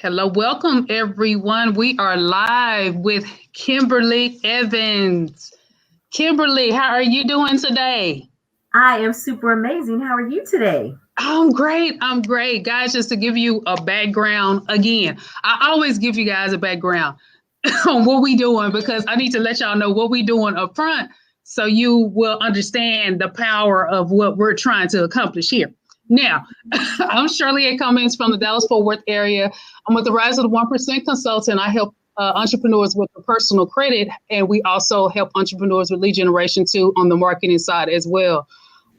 Hello, welcome everyone. We are live with Kimberly Evans. Kimberly, how are you doing today? I am super amazing. How are you today? I'm great. I'm great. Guys, just to give you a background again, I always give you guys a background on what we doing because I need to let y'all know what we doing up front so you will understand the power of what we're trying to accomplish here. Now, I'm Shirley A. Cummings from the Dallas-Fort Worth area. I'm with the Rise of the 1% Consultant. I help entrepreneurs with personal credit, and we also help entrepreneurs with lead generation too on the marketing side as well.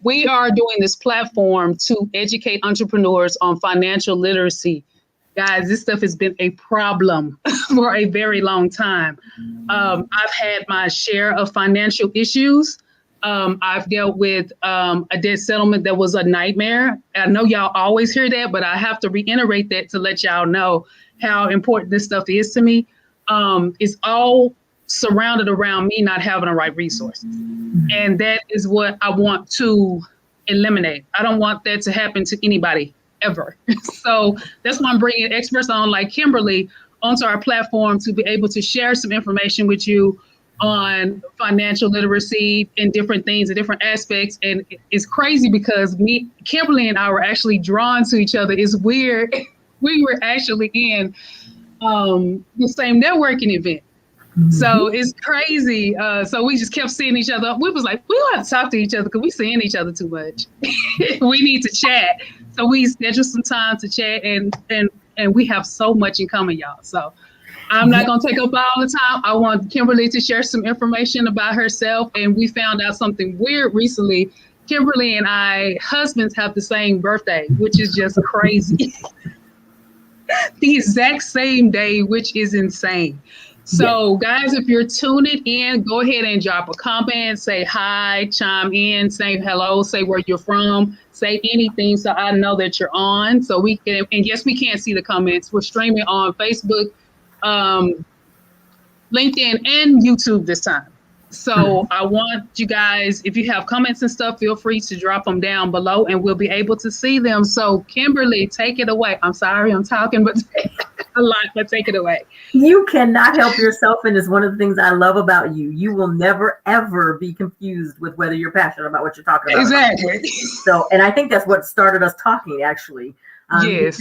We are doing this platform to educate entrepreneurs on financial literacy. Guys, this stuff has been a problem for a very long time. I've had my share of financial issues. I've dealt with a debt settlement that was a nightmare. I know y'all always hear that, but I have to reiterate that to let y'all know how important this stuff is to me. It's all surrounded around me not having the right resources. And that is what I want to eliminate. I don't want that to happen to anybody ever. So that's why I'm bringing experts on like Kimberly onto our platform to be able to share some information with you on financial literacy and different things and different aspects. And it's crazy because Kimberly and I were actually drawn to each other. It's weird. We were actually in the same networking event. So it's crazy. So we just kept seeing each other. We was like, we don't have to talk to each other because we seeing each other too much. We need to chat. So we scheduled some time to chat and we have so much in common, y'all. So I'm not going to take up all the time. I want Kimberly to share some information about herself. And we found out something weird recently. Kimberly and I, husbands have the same birthday, which is just crazy. The exact same day, which is insane. So, guys, if you're tuning in, go ahead and drop a comment, say hi, chime in, say hello, say where you're from, say anything so I know that you're on. So we can, and yes, we can't see the comments. We're streaming on Facebook, LinkedIn, and YouTube this time. So I want you guys, if you have comments and stuff, feel free to drop them down below and we'll be able to see them. So Kimberly, take it away. I'm sorry, I'm talking, but a lot, but take it away. You cannot help yourself, and it's one of the things I love about you. You will never, ever be confused with whether you're passionate about what you're talking about. Exactly. So, and I think that's what started us talking, actually. Yes.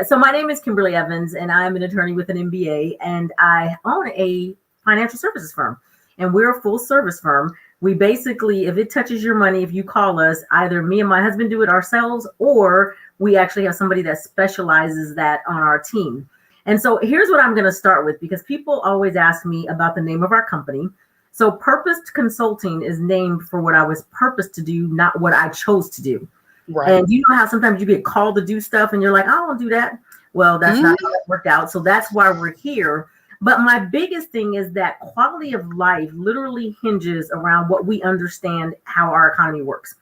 So my name is Kimberly Evans, and I'm an attorney with an MBA, and I own a financial services firm. And we're a full service firm. We basically, if it touches your money, if you call us, either me and my husband do it ourselves, or we actually have somebody that specializes that on our team. And so here's what I'm going to start with, because people always ask me about the name of our company. So Purposed Consulting is named for what I was purposed to do, not what I chose to do. Right. And you know how sometimes you get called to do stuff and you're like, I don't want to do that. Well, that's not how it worked out. So that's why we're here. But my biggest thing is that quality of life literally hinges around what we understand how our economy works.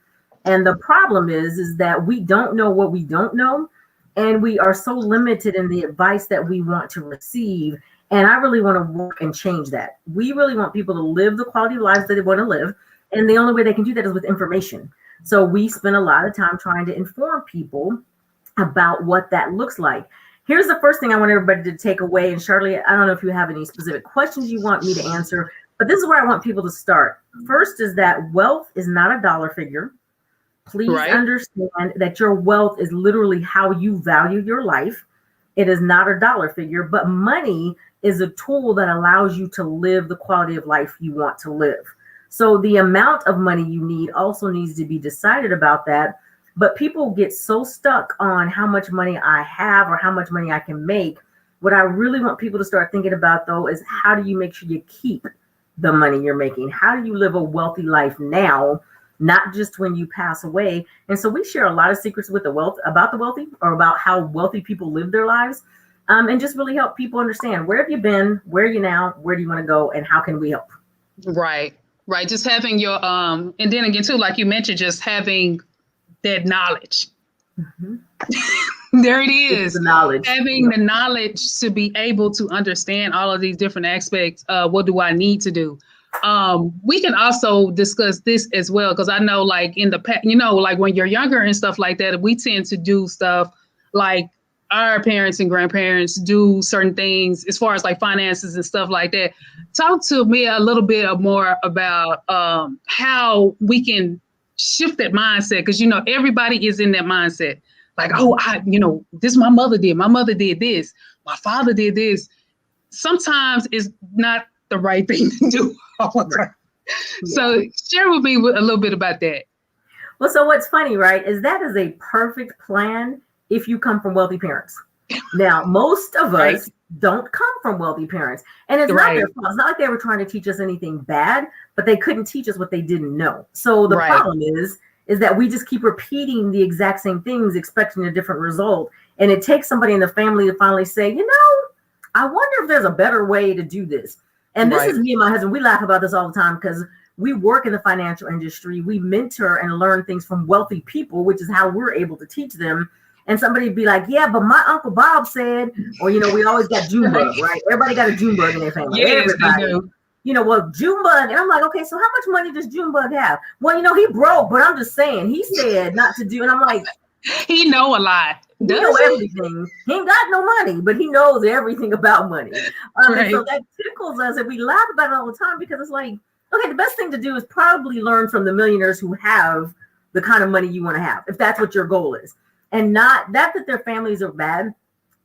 And the problem is that we don't know what we don't know. And we are so limited in the advice that we want to receive. And I really want to work and change that. We really want people to live the quality of lives that they want to live. And the only way they can do that is with information. So we spend a lot of time trying to inform people about what that looks like. Here's the first thing I want everybody to take away. And Shirley, I don't know if you have any specific questions you want me to answer, but this is where I want people to start. First is that wealth is not a dollar figure. Please understand that your wealth is literally how you value your life. It is not a dollar figure, but money is a tool that allows you to live the quality of life you want to live. So the amount of money you need also needs to be decided about that. But people get so stuck on how much money I have or how much money I can make. What I really want people to start thinking about, though, is how do you make sure you keep the money you're making? How do you live a wealthy life now, not just when you pass away? And so we share a lot of secrets with the wealthy, or about how wealthy people live their lives, and just really help people understand, where have you been, where are you now, where do you want to go, and how can we help? Right. Just having your, and then again, too, like you mentioned, just having that knowledge. There it is. The knowledge. Having the knowledge to be able to understand all of these different aspects. What do I need to do? We can also discuss this as well, because I know, like in the past, like when you're younger and stuff like that, we tend to do stuff like our parents and grandparents do certain things as far as like finances and stuff like that. Talk to me a little bit more about how we can shift that mindset, because you know everybody is in that mindset. Like, oh, this my mother did. My mother did this. My father did this. Sometimes it's not the right thing to do all the time. Yeah. So share with me a little bit about that. Well, so what's funny, right, is that is a perfect plan if you come from wealthy parents. Now, most of us don't come from wealthy parents. And it's not their fault. It's not like they were trying to teach us anything bad, but they couldn't teach us what they didn't know. So the problem is that we just keep repeating the exact same things, expecting a different result. And it takes somebody in the family to finally say, you know, I wonder if there's a better way to do this. And this is me and my husband. We laugh about this all the time because we work in the financial industry. We mentor and learn things from wealthy people, which is how we're able to teach them. And somebody would be like, yeah, but my Uncle Bob said, or, you know, we always got Junebug, right? Everybody got a Junebug in their family. Yes, everybody. They do. You know, well, Junebug. And I'm like, okay, so how much money does Junebug have? Well, you know, he broke, but I'm just saying, he said not to do. And I'm like, he know a lot. He knows everything. He ain't got no money, but he knows everything about money. And so that tickles us, and we laugh about it all the time because it's like, okay, the best thing to do is probably learn from the millionaires who have the kind of money you want to have, if that's what your goal is. And not that their families are bad,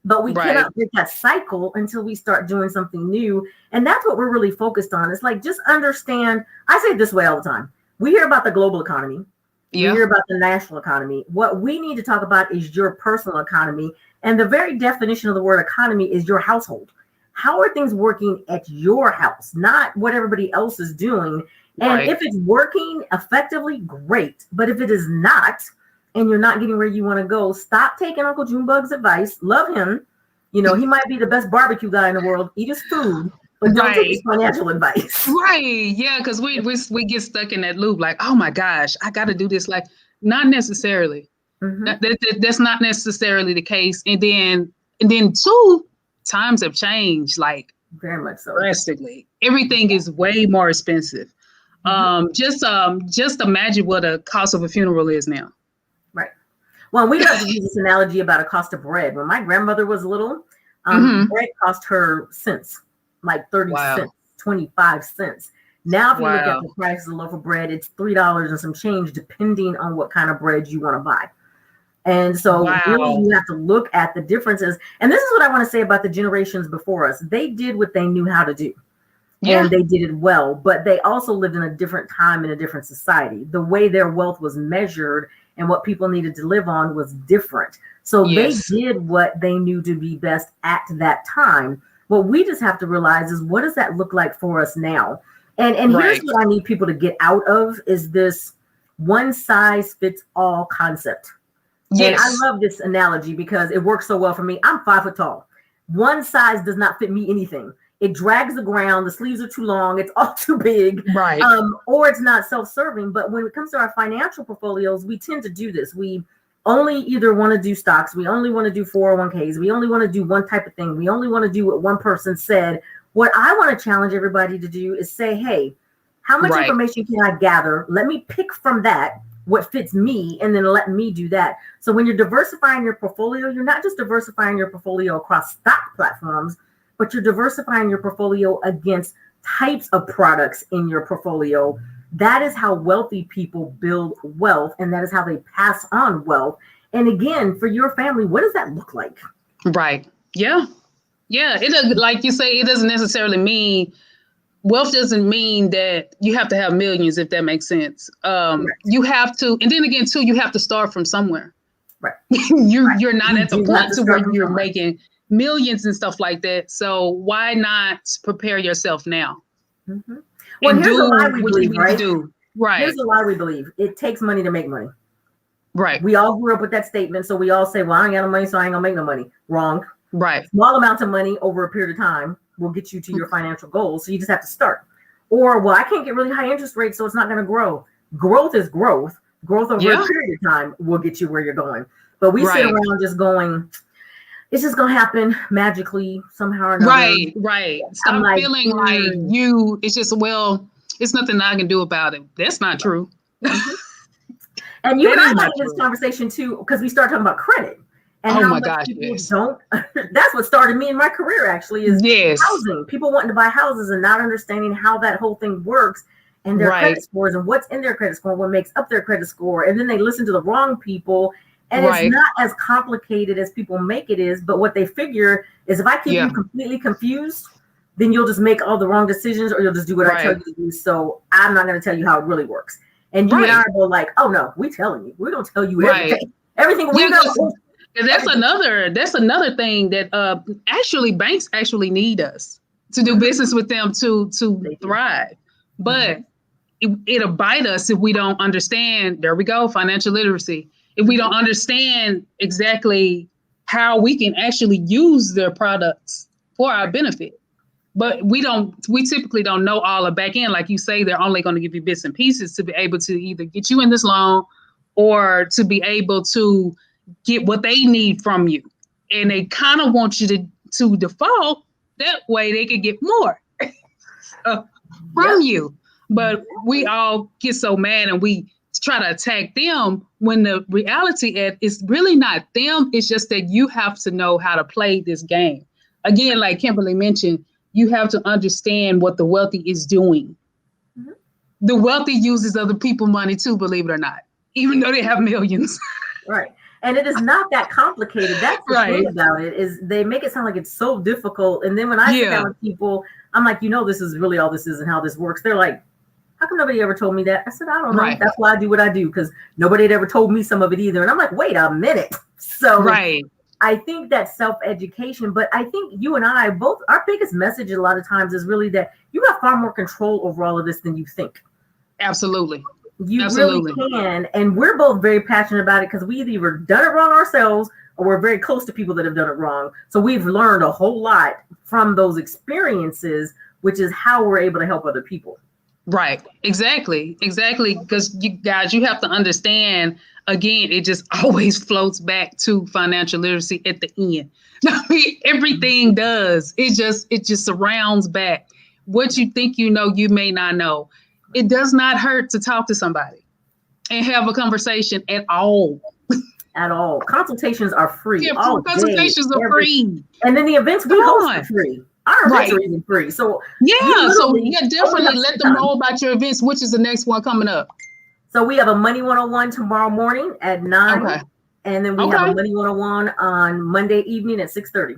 but we cannot break that cycle until we start doing something new. And that's what we're really focused on. It's like, just understand. I say it this way all the time. We hear about the global economy. We hear about the national economy. What we need to talk about is your personal economy. And the very definition of the word economy is your household. How are things working at your house, not what everybody else is doing? And if it's working effectively, great. But if it is not, and you're not getting where you want to go, stop taking Uncle Junebug's advice. Love him. You know, he might be the best barbecue guy in the world. Eat his food, but don't take his financial advice. Right. Yeah, because we get stuck in that loop like, oh my gosh, I got to do this. Like, not necessarily. That's not necessarily the case. And then two, times have changed, like very much so, drastically. Everything is way more expensive. Just imagine what a cost of a funeral is now. Right. Well, we love to use this analogy about a cost of bread. When my grandmother was little, bread cost her cents, like 30 cents, 25 cents. Now, if you look at the price of a loaf of bread, it's $3 and some change, depending on what kind of bread you want to buy. And so really you have to look at the differences. And this is what I want to say about the generations before us. They did what they knew how to do. And they did it well, but they also lived in a different time in a different society. The way their wealth was measured and what people needed to live on was different. So they did what they knew to be best at that time. What we just have to realize is, what does that look like for us now? And here's what I need people to get out of is this one size fits all concept. And I love this analogy because it works so well for me. I'm 5 foot tall. One size does not fit me anything. It drags the ground. The sleeves are too long. It's all too big. Or it's not self-serving. But when it comes to our financial portfolios, we tend to do this. We only either want to do stocks. We only want to do 401ks. We only want to do one type of thing. We only want to do what one person said. What I want to challenge everybody to do is say, hey, how much information can I gather? Let me pick from that what fits me, and then let me do that. So when you're diversifying your portfolio, you're not just diversifying your portfolio across stock platforms, but you're diversifying your portfolio against types of products in your portfolio. That is how wealthy people build wealth, and that is how they pass on wealth. And again, for your family, what does that look like? Right. Yeah. Yeah. It does, like you say, it doesn't necessarily mean wealth doesn't mean that you have to have millions, if that makes sense. You have to, and then again, too, you have to start from somewhere. Right. You're not at the point to where you're making millions and stuff like that. So why not prepare yourself now? Well, here's a lie we believe, right? Right. Here's a lie we believe. It takes money to make money. Right. We all grew up with that statement. So we all say, well, I ain't got no money, so I ain't gonna make no money. Wrong. Right. Small amounts of money over a period of time will get you to your financial goals. So you just have to start. Or, well, I can't get really high interest rates, so it's not going to grow. Growth is growth. Growth over a period of time will get you where you're going. But we sit around just going, it's just going to happen magically somehow or another. Right. Stop feeling like it's just, well, it's nothing I can do about it. That's not true. And you and I like this conversation too, because we start talking about credit. and Oh how my much gosh, people yes. don't. That's what started me in my career, actually, is Yes. housing. People wanting to buy houses and not understanding how that whole thing works and their credit Right. scores and what's in their credit score, what makes up their credit score. And then they listen to the wrong people. And it's Right. not as complicated as people make it is. But what they figure is if I keep Yeah. you completely confused, then you'll just make all the wrong decisions or you'll just do what I tell Right. you to do. So I'm not going to tell you how it really works. And you and I Right. are both like, oh no, we telling you. We don't tell you Right. everything. Everything Yeah, we know. that's another thing that actually banks actually need us to do Mhm. business with them to They do. thrive. But Mhm. it'll bite us if we don't understand. There we go, financial literacy. If we don't understand exactly how we can actually use their products for our benefit. But we typically don't know all the back end. Like you say, they're only going to give you bits and pieces to be able to either get you in this loan or to be able to get what they need from you. And they kind of want you to default. That way they can get more from Yep. you. But we all get so mad and we try to attack them when the reality is really not them. It's just that you have to know how to play this game. Again, like Kimberly mentioned, you have to understand what the wealthy is doing. Mhm. The wealthy uses other people's money too, believe it or not, even though they have millions. Right. And it is not that complicated. That's the Right. thing about it is they make it sound like it's so difficult. And then when I sit down Yeah. with people, I'm like, this is really all this is and how this works. They're like, how come nobody ever told me that? I said, I don't know. Right. That's why I do what I do because nobody had ever told me some of it either. And I'm like, wait a minute. So Right. I think that self-education, but I think you and I both, our biggest message a lot of times is really that you have far more control over all of this than you think. Absolutely. You really Absolutely. can. And we're both very passionate about it because we've either done it wrong ourselves or we're very close to people that have done it wrong. So we've learned a whole lot from those experiences, which is how we're able to help other people. Right. Exactly. Exactly. Because you guys, you have to understand, again, it just always floats back to financial literacy at the end. I mean, everything does. It just surrounds back. What you think you know, you may not know. It does not hurt to talk to somebody and have a conversation at all. At all. Consultations are free Yeah, all day. consultations are free. And then the events Come we host are on. free. Our events Right. are even free. So you Yeah. So literally yeah, only definitely have to let spend them time. know about your events, which is the next one coming up. So we have a Money 101 tomorrow morning at 9. Okay. And then we have a Money 101 on Monday evening at 6:30.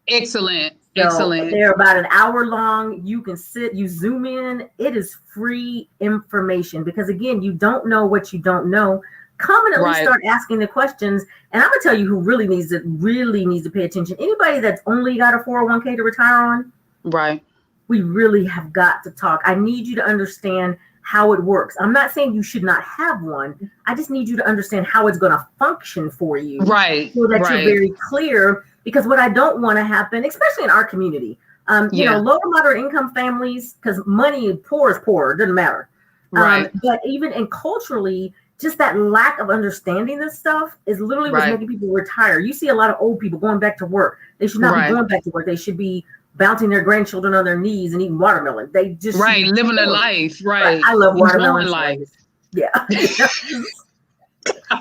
Excellent. So Excellent. they're about an hour long. You can sit, you zoom in. It is free information because again, you don't know what you don't know. Come and at least start asking the questions. And I'm gonna tell you who really needs to pay attention. Anybody that's only got a 401k to retire on, Right. we really have got to talk. I need you to understand how it works. I'm not saying you should not have one. I just need you to understand how it's going to function for you. Right. So that Right. you're very clear. Because what I don't want to happen, especially in our community, low to moderate income families, because money, poor is poor, doesn't matter. Right. But even in culturally, just that lack of understanding this stuff is literally what's making people retire. You see a lot of old people going back to work. They should not be going back to work. They should be bouncing their grandchildren on their knees and eating watermelon. They just living their life. Right. I love watermelon life. Yeah.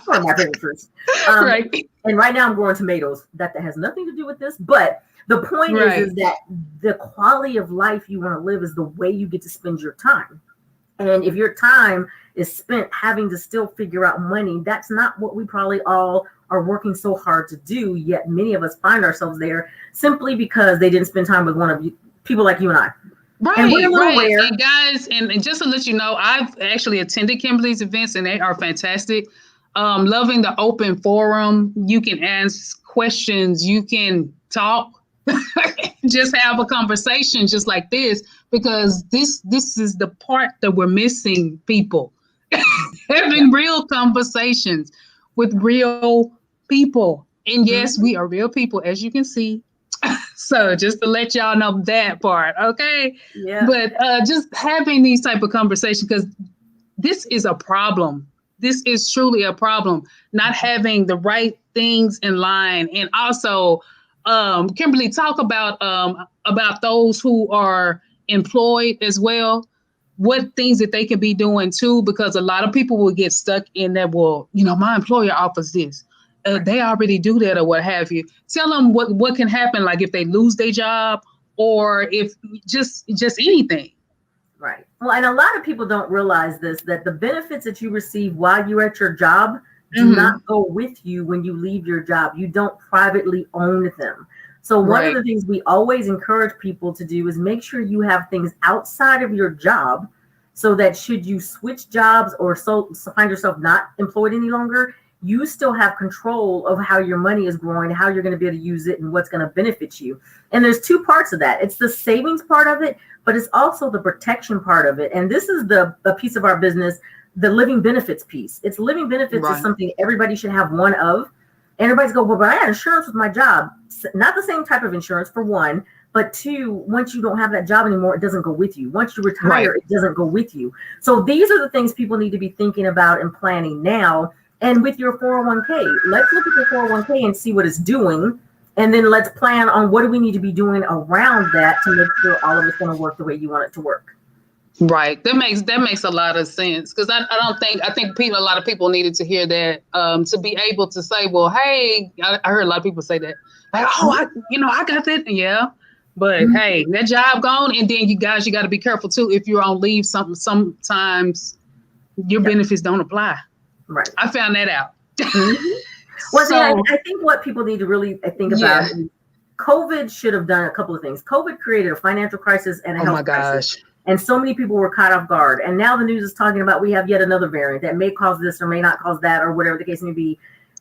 One of my favorite fruits. Right. And right now I'm growing tomatoes. That has nothing to do with this, but the point is that the quality of life you want to live is the way you get to spend your time. And if your time is spent having to still figure out money, that's not what we probably all are working so hard to do. Yet many of us find ourselves there simply because they didn't spend time with one of you, people like you and I. Right, and we're a little right. rare. And guys, and just to let you know, I've actually attended Kimberly's events and they are fantastic. Loving the open forum. You can ask questions. You can talk. Just have a conversation just like this, because this is the part that we're missing, people. Having real conversations with real people. And yes, we are real people, as you can see. So just to let y'all know that part, okay? Yeah. But just having these type of conversations, because this is a problem. This is truly a problem, not having the right things in line. And also, Kimberly, talk about those who are employed as well. What things that they can be doing too, because a lot of people will get stuck in that, well, my employer offers this. they already do that or what have you. Tell them what can happen, like if they lose their job or if just anything. Right. Well, and a lot of people don't realize this, that the benefits that you receive while you're at your job do not go with you when you leave your job. You don't privately own them. So one of the things we always encourage people to do is make sure you have things outside of your job so that should you switch jobs or find yourself not employed any longer, you still have control of how your money is growing, how you're going to be able to use it, and what's going to benefit you. And there's two parts of that. It's the savings part of it, but it's also the protection part of it. And this is the piece of our business, the living benefits piece. It's living benefits is something everybody should have one of. And everybody's go, well, but I had insurance with my job. Not the same type of insurance, for one. But two, once you don't have that job anymore, it doesn't go with you. Once you retire, it doesn't go with you. So these are the things people need to be thinking about and planning now. And with your 401k, let's look at your 401k and see what it's doing. And then let's plan on what do we need to be doing around that to make sure all of it's going to work the way you want it to work. Right. That makes a lot of sense. Because I think a lot of people needed to hear that to be able to say, well, hey, I heard a lot of people say that. Like, oh, I got that. Yeah. But hey, that job gone. And then you got to be careful too. If you're on leave, sometimes your benefits don't apply. Right. I found that out. Well, so, I think what people need to really think about is COVID should have done a couple of things. COVID created a financial crisis and a health crisis. And so many people were caught off guard. And now the news is talking about we have yet another variant that may cause this or may not cause that or whatever the case may be.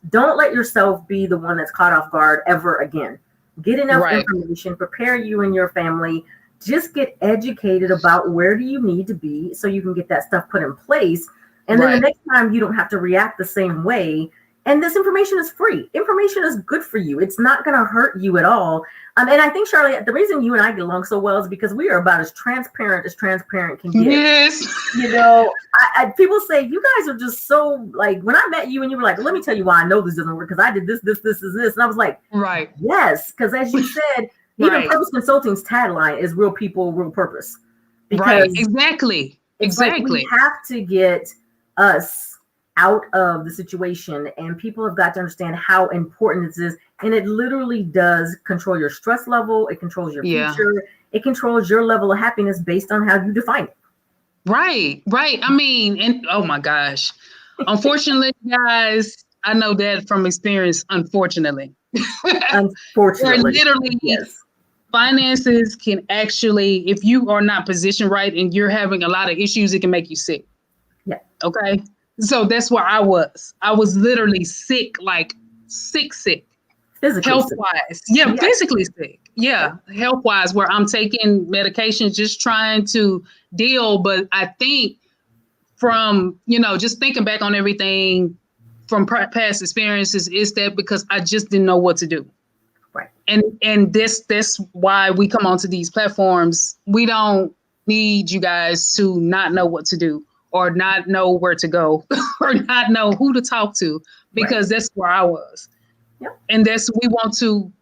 Don't let yourself be the one that's caught off guard ever again. Get enough information, prepare you and your family. Just get educated about where do you need to be so you can get that stuff put in place. And then the next time you don't have to react the same way. And this information is free. Information is good for you. It's not going to hurt you at all. And I think, Charlie, the reason you and I get along so well is because we are about as transparent can get. Yes. You know, people say, you guys are just so, like, when I met you and you were like, let me tell you why I know this doesn't work, because I did this. And I was like, yes. Because as you said, even Purpose Consulting's tagline is real people, real purpose. Because exactly. Like we have to get us out of the situation, and people have got to understand how important this is. And it literally does control your stress level. It controls your future. It controls your level of happiness based on how you define it. Right. I mean, and oh my gosh, unfortunately, guys, I know that from experience. Unfortunately, literally, finances can actually, if you are not positioned right and you're having a lot of issues, it can make you sick. Yeah. Okay. So that's where I was. I was literally sick, like sick. Physically health-wise. Yeah, physically sick. Yeah, health-wise, where I'm taking medications, just trying to deal. But I think from, just thinking back on everything from past experiences, is that because I just didn't know what to do. Right. And that's why we come onto these platforms. We don't need you guys to not know what to do, or not know where to go, or not know who to talk to, because that's where I was. Yep. And we want to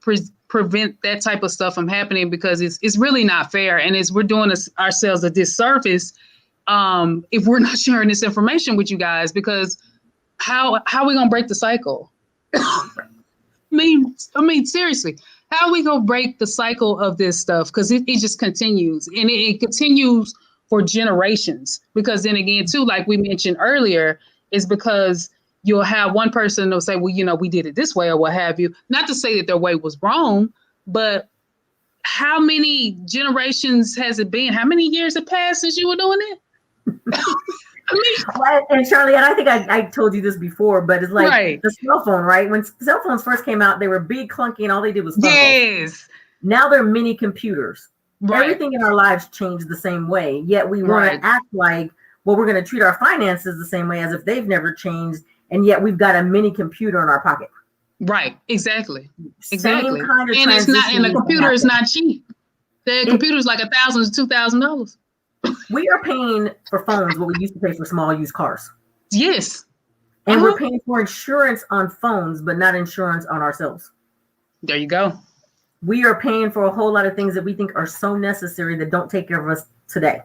prevent that type of stuff from happening, because it's really not fair. And we're doing ourselves a disservice if we're not sharing this information with you guys, because how are we going to break the cycle? I mean, seriously, how are we going to break the cycle of this stuff? Because it just continues, and it continues for generations. Because then again, too, like we mentioned earlier, is because you'll have one person that'll say, well, we did it this way or what have you. Not to say that their way was wrong, but how many generations has it been? How many years have passed since you were doing it? And Charlie, and I think I told you this before, but it's like the cell phone, right? When cell phones first came out, they were big, clunky, and all they did was phone calls. Now they're mini computers. Everything in our lives changed the same way, yet we want to act like, well, we're going to treat our finances the same way as if they've never changed, and yet we've got a mini computer in our pocket. Right, exactly. Same kind of and it's not, and the computer is not cheap. The computer is like $1,000 to $2,000. We are paying for phones what we used to pay for small used cars. Yes. And we're paying for insurance on phones, but not insurance on ourselves. There you go. We are paying for a whole lot of things that we think are so necessary that don't take care of us today.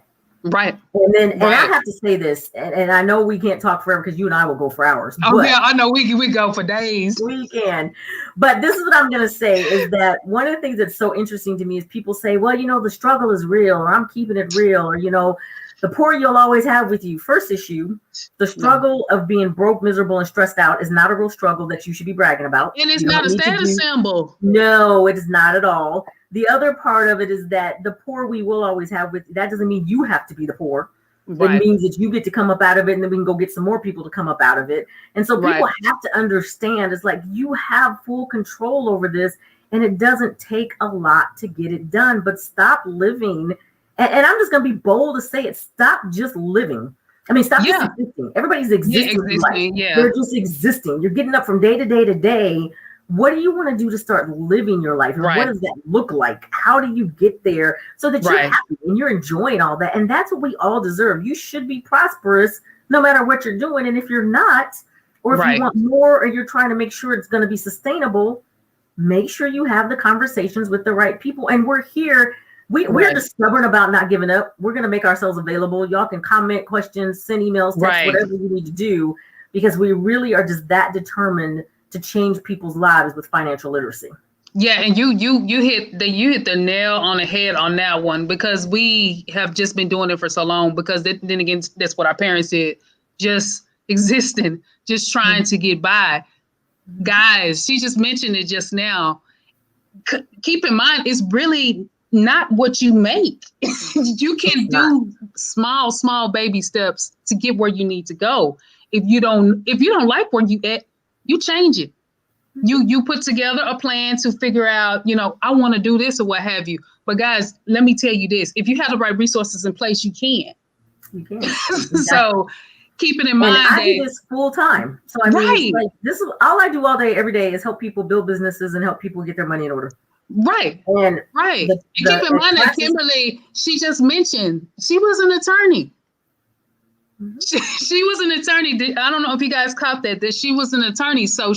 Right. And I have to say this, and I know we can't talk forever because you and I will go for hours. Oh yeah, I know we go for days. We can. But this is what I'm going to say is that one of the things that's so interesting to me is people say, well, the struggle is real, or I'm keeping it real, or, the poor you'll always have with you. First issue, the struggle of being broke, miserable, and stressed out is not a real struggle that you should be bragging about. And it's not a status symbol. No, it is not at all. The other part of it is that the poor we will always have with you. That doesn't mean you have to be the poor. Right. It means that you get to come up out of it, and then we can go get some more people to come up out of it. And so people have to understand it's like you have full control over this, and it doesn't take a lot to get it done. But stop living. And I'm just going to be bold to say it. Stop just living. I mean, stop just existing. Everybody's existing. They're just existing. You're getting up from day to day to day. What do you want to do to start living your life? And what does that look like? How do you get there so that you're happy and you're enjoying all that? And that's what we all deserve. You should be prosperous no matter what you're doing. And if you're not, or if you want more, or you're trying to make sure it's going to be sustainable, make sure you have the conversations with the right people. And we're here. We're just stubborn about not giving up. We're going to make ourselves available. Y'all can comment, questions, send emails, text, whatever you need to do, because we really are just that determined to change people's lives with financial literacy. Yeah, and you hit the nail on the head on that one, because we have just been doing it for so long. Because then again, that's what our parents did, just existing, just trying to get by. Guys, she just mentioned it just now. Keep in mind, it's really not what you make. You can do small baby steps to get where you need to go. If you don't like where you at, you change it. You put together a plan to figure out, I want to do this or what have you. But guys, let me tell you this: if you have the right resources in place, you can. You can. So keep it in mind. And I do this full time. So I mean, this is all I do all day, every day, is help people build businesses and help people get their money in order. Right. And keep in mind that Kimberly, she just mentioned she was an attorney. Mm-hmm. She was an attorney. I don't know if you guys caught that she was an attorney. So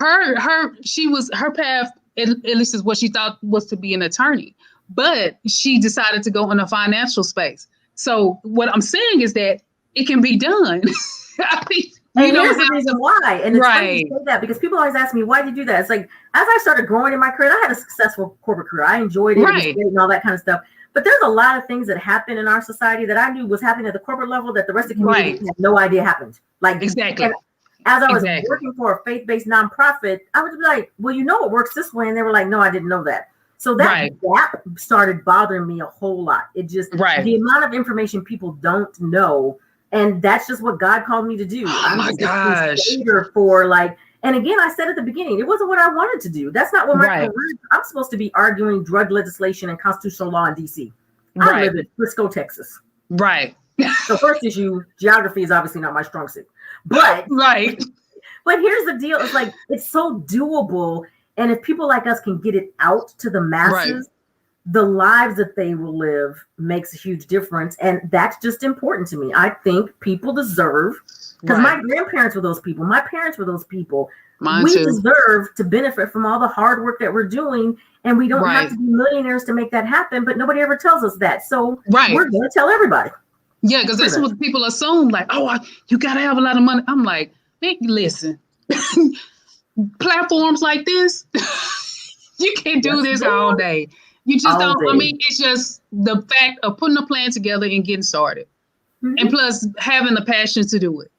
her path, at least is what she thought, was to be an attorney, but she decided to go in a financial space. So what I'm saying is that it can be done. I mean, and here's the reason why. And it's funny to say that, because people always ask me, why did you do that? It's like, as I started growing in my career, I had a successful corporate career. I enjoyed it, it was great and all that kind of stuff. But there's a lot of things that happen in our society that I knew was happening at the corporate level that the rest of the community had no idea happened. Like, exactly. As I was working for a faith-based nonprofit, I would be like, well, it works this way. And they were like, no, I didn't know that. So that gap started bothering me a whole lot. It just, the amount of information people don't know. And that's just what God called me to do. I'm just a creator for and again, I said at the beginning, it wasn't what I wanted to do. That's not what my career is. I'm supposed to be arguing drug legislation and constitutional law in DC. I live in Frisco, Texas. Right. So first issue, geography is obviously not my strong suit. But but here's the deal. It's like, it's so doable. And if people like us can get it out to the masses, the lives that they will live makes a huge difference. And that's just important to me. I think people deserve, because my grandparents were those people. My parents were those people. We deserve to benefit from all the hard work that we're doing. And we don't have to be millionaires to make that happen. But nobody ever tells us that. So we're going to tell everybody. Yeah, because that's what people assume. Like, you got to have a lot of money. I'm like, hey, listen, platforms like this, you can't do this all day. You just don't. I mean, it's just the fact of putting a plan together and getting started, and plus having the passion to do it.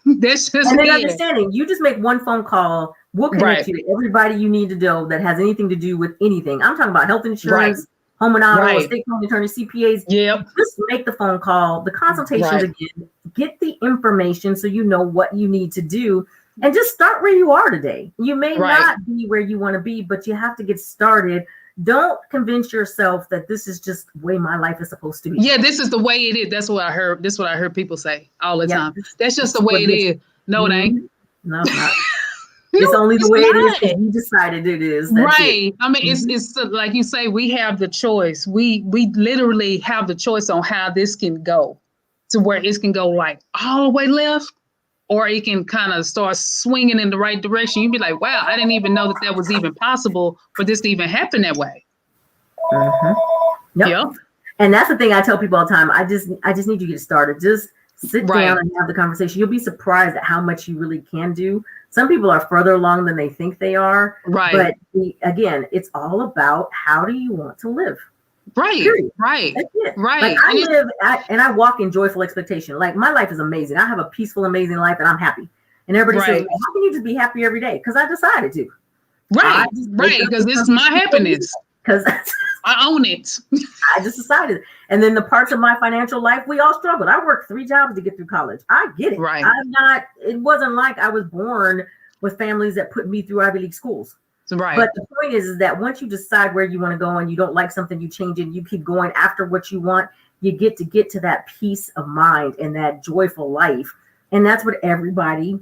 That's just and then understanding. You just make one phone call. We'll connect you to everybody you need to know that has anything to do with anything. I'm talking about health insurance, home and auto, estate planning attorney, CPAs. Just make the phone call, the consultations again. Get the information so you know what you need to do. And just start where you are today. You may not be where you want to be, but you have to get started. Don't convince yourself that this is just the way my life is supposed to be. Yeah, this is the way it is. That's what I heard. This is what I heard people say all the time. That's just the way it is. No, it ain't. No, it's not. It's only the way it is because you decided it is. That's it. I mean, it's like you say, we have the choice. We literally have the choice on how this can go, to where it can go like all the way left, or it can kind of start swinging in the right direction. You'd be like, wow, I didn't even know that was even possible for this to even happen that way. Yep. And that's the thing I tell people all the time. I just need you to get started. Just sit Right. down and have the conversation. You'll be surprised at how much you really can do. Some people are further along than they think they are. Right. But again, it's all about how do you want to live? Right. Period. Right. That's it. Right. Like I walk in joyful expectation. Like my life is amazing. I have a peaceful, amazing life, and I'm happy. And everybody says, well, how can you just be happy every day? Because I decided to. Right. Right. Because this is my happiness. Because I own it. I just decided. And then the parts of my financial life, we all struggled. I worked 3 jobs to get through college. I get it. Right. It wasn't like I was born with families that put me through Ivy League schools. Right. But the point is that once you decide where you want to go and you don't like something, you change it, you keep going after what you want, you get to that peace of mind and that joyful life. And that's what everybody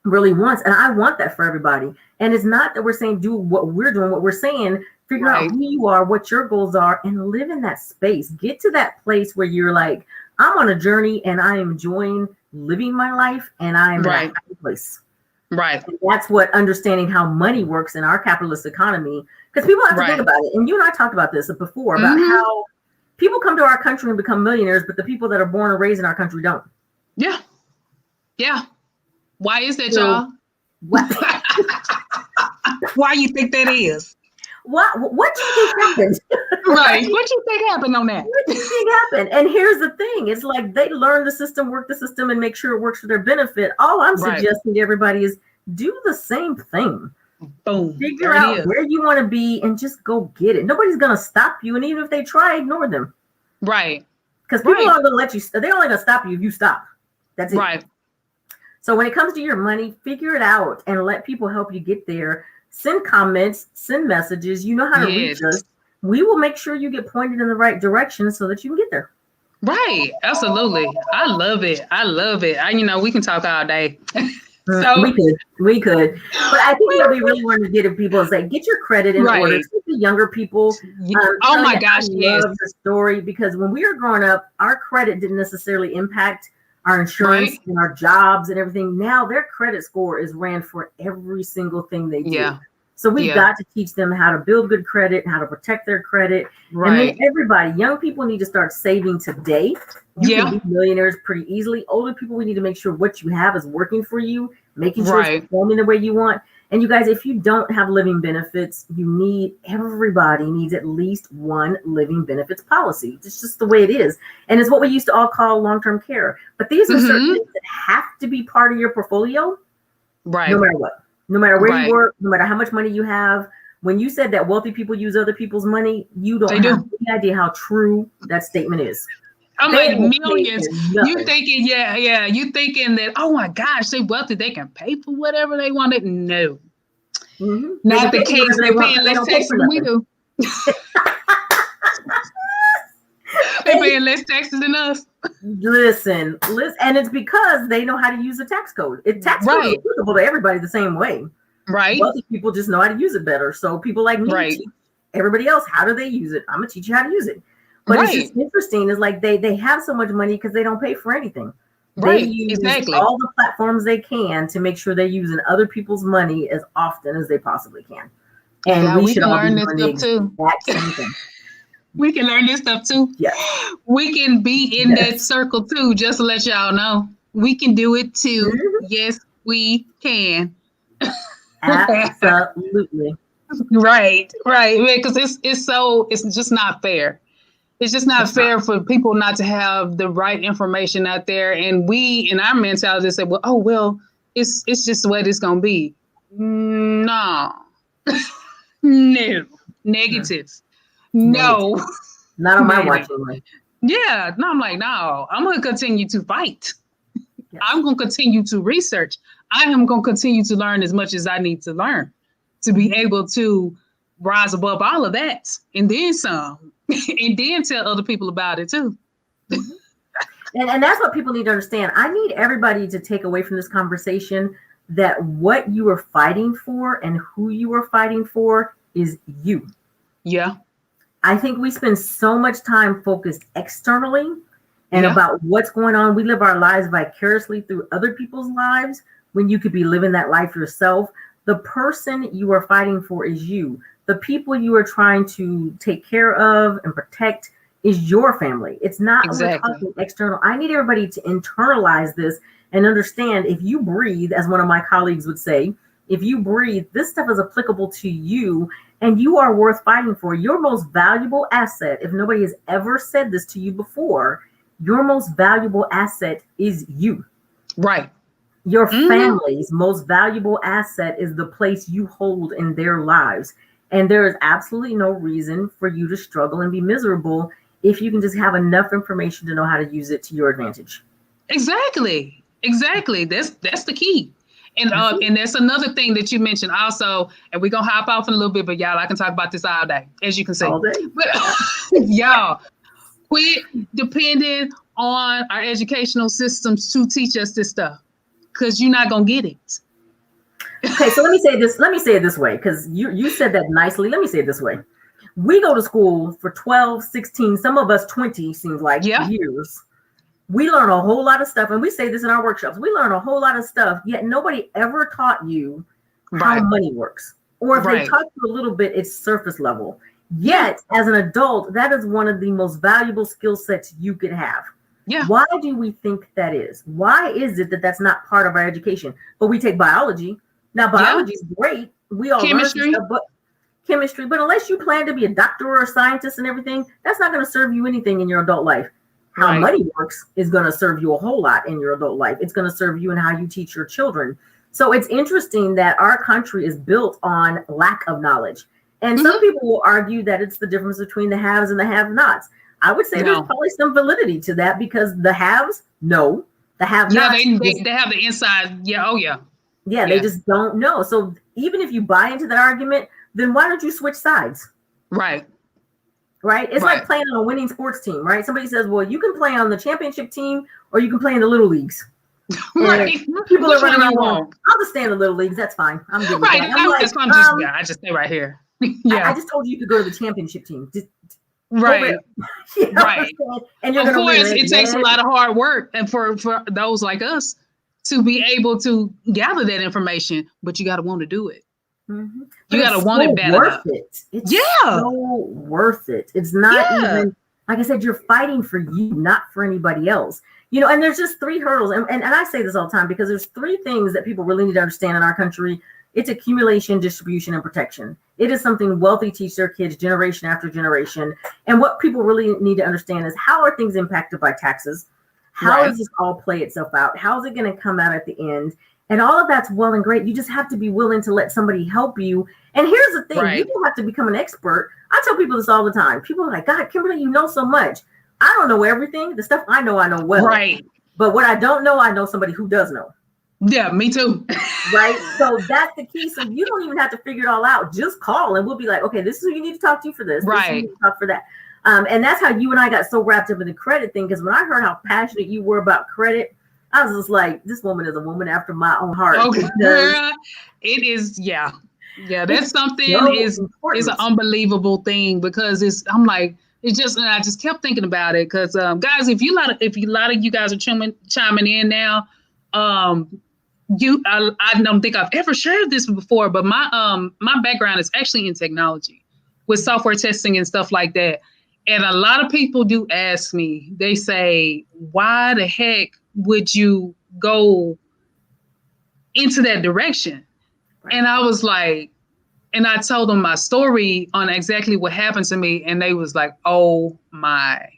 really wants. And I want that for everybody. And it's not that we're saying do what we're doing. What we're saying, figure out who you are, what your goals are, and live in that space. Get to that place where you're like, I'm on a journey and I am enjoying living my life and I'm in a happy place. Right. And that's what understanding how money works in our capitalist economy. Because people have to think about it. And you and I talked about this before, about how people come to our country and become millionaires, but the people that are born and raised in our country don't. Yeah. Yeah. Why is that, y'all? Why you think that is? What do you think happened? Right. What do you think happened on that? What do you think happened? And here's the thing. It's like they learn the system, work the system, and make sure it works for their benefit. All I'm suggesting to everybody is do the same thing. Boom. Figure out where you want to be and just go get it. Nobody's going to stop you. And even if they try, ignore them. Right. Because people aren't going to let you. They're only going to stop you if you stop. That's it. Right. So when it comes to your money, figure it out and let people help you get there. Send comments, send messages. You know how to reach us. We will make sure you get pointed in the right direction so that you can get there. Right. Absolutely. I love it. I love it. We can talk all day. So we could. But I think what we really want to get at people is like, get your credit in order. The younger people. Oh my gosh. I love the story because when we were growing up, our credit didn't necessarily impact our insurance and our jobs and everything. Now their credit score is ran for every single thing they do. Yeah. So we've got to teach them how to build good credit, how to protect their credit. Right. And then everybody, young people need to start saving today. You can be millionaires pretty easily. Older people, we need to make sure what you have is working for you, making sure it's performing the way you want. And you guys, if you don't have living benefits, everybody needs at least one living benefits policy. It's just the way it is. And it's what we used to all call long-term care. But these are certain things that have to be part of your portfolio, no matter what. No matter where you work, no matter how much money you have. When you said that wealthy people use other people's money, you don't have any idea how true that statement is. I'm like millions. You thinking, you thinking that, oh my gosh, they're wealthy. They can pay for whatever they wanted. No. Not the case. They're paying less taxes than we do. They're paying less taxes than us. Listen, and it's because they know how to use the tax code. Tax code is applicable to everybody the same way. Right. Wealthy people just know how to use it better. So people like me teach everybody else, how do they use it? I'm gonna teach you how to use it. But it's just interesting. Is like they have so much money because they don't pay for anything. They use all the platforms they can to make sure they're using other people's money as often as they possibly can. And we should all be learning that same thing. We can learn this stuff too. Yeah. We can be in that circle too, just to let y'all know. We can do it too. Yes, we can. Absolutely. Right. Because it's just not fair. It's just not fair for people not to have the right information out there. And we, in our mentality, say, it's just the way it's going to be. No. No. Negative. No. Not on my watching list. Yeah. No, I'm like, no, I'm going to continue to fight. Yes. I'm going to continue to research. I am going to continue to learn as much as I need to learn to be able to rise above all of that and then some, and then tell other people about it too. And that's what people need to understand. I need everybody to take away from this conversation that what you are fighting for and who you are fighting for is you. Yeah. I think we spend so much time focused externally and about what's going on. We live our lives vicariously through other people's lives when you could be living that life yourself. The person you are fighting for is you. The people you are trying to take care of and protect is your family. It's not we're Exactly. talking external. I need everybody to internalize this and understand, if you breathe, as one of my colleagues would say, if you breathe, this stuff is applicable to you and you are worth fighting for. Your most valuable asset, if nobody has ever said this to you before, your most valuable asset is you. Right. Your family's most valuable asset is the place you hold in their lives. And there is absolutely no reason for you to struggle and be miserable if you can just have enough information to know how to use it to your advantage. Exactly. That's the key. And that's another thing that you mentioned also, and we're gonna hop off in a little bit, but y'all, I can talk about this all day, as you can see. All day. But y'all, quit depending on our educational systems to teach us this stuff, because you're not gonna get it. Okay, so let me say it this way, because you said that nicely. Let me say it this way. We go to school for 12, 16, some of us 20, seems like, years. We learn a whole lot of stuff, and we say this in our workshops. We learn a whole lot of stuff, yet nobody ever taught you how money works. Or if they taught you a little bit, it's surface level. Yet, as an adult, that is one of the most valuable skill sets you could have. Yeah. Why do we think that is? Why is it that that's not part of our education? But we take biology. Now, biology is great. We all chemistry. learn stuff, but chemistry. But unless you plan to be a doctor or a scientist and everything, that's not going to serve you anything in your adult life. How money works is going to serve you a whole lot in your adult life. It's going to serve you in how you teach your children. So it's interesting that our country is built on lack of knowledge. And some people will argue that it's the difference between the haves and the have-nots. I would say there's probably some validity to that, because the haves know, the have-nots. Yeah, they have the inside. Yeah, oh yeah. Yeah, they just don't know. So even if you buy into that argument, then why don't you switch sides? Right. It's like playing on a winning sports team, right? Somebody says, well, you can play on the championship team or you can play in the little leagues. People are running around. I'll just stay in the little leagues. That's fine. I'm good with that. I just stay right here. I just told you could go to the championship team. Right. Right. And of course, it takes a lot of hard work, and for those like us to be able to gather that information, but you got to want to do it. Mm-hmm. You got to want it bad enough. It's so worth it. It's not even, like I said, you're fighting for you, not for anybody else. And there's just 3 hurdles. And I say this all the time because there's 3 things that people really need to understand in our country. It's accumulation, distribution, and protection. It is something wealthy teach their kids generation after generation. And what people really need to understand is, how are things impacted by taxes? How does this all play itself out? How is it going to come out at the end? And all of that's well and great. You just have to be willing to let somebody help you. And here's the thing, you don't have to become an expert. I tell people this all the time. People are like, God, Kimberly, you know so much. I don't know everything. The stuff I know well. Right. But what I don't know, I know somebody who does know. Yeah, me too. Right. So that's the key. So you don't even have to figure it all out. Just call and we'll be like, okay, this is who you need to talk to for this. Right. This is who you need to talk for that. And that's how you and I got so wrapped up in the credit thing. Because when I heard how passionate you were about credit, I was just like, this woman is a woman after my own heart. Okay, girl, it is. Yeah. That's something is an unbelievable thing, because I'm like, it's just, and I just kept thinking about it, because guys, if a lot of you guys are chiming in now, I don't think I've ever shared this before, but my background is actually in technology with software testing and stuff like that. And a lot of people do ask me, they say, why the heck would you go into that direction? Right. And I was like, and I told them my story on exactly what happened to me. And they was like, oh my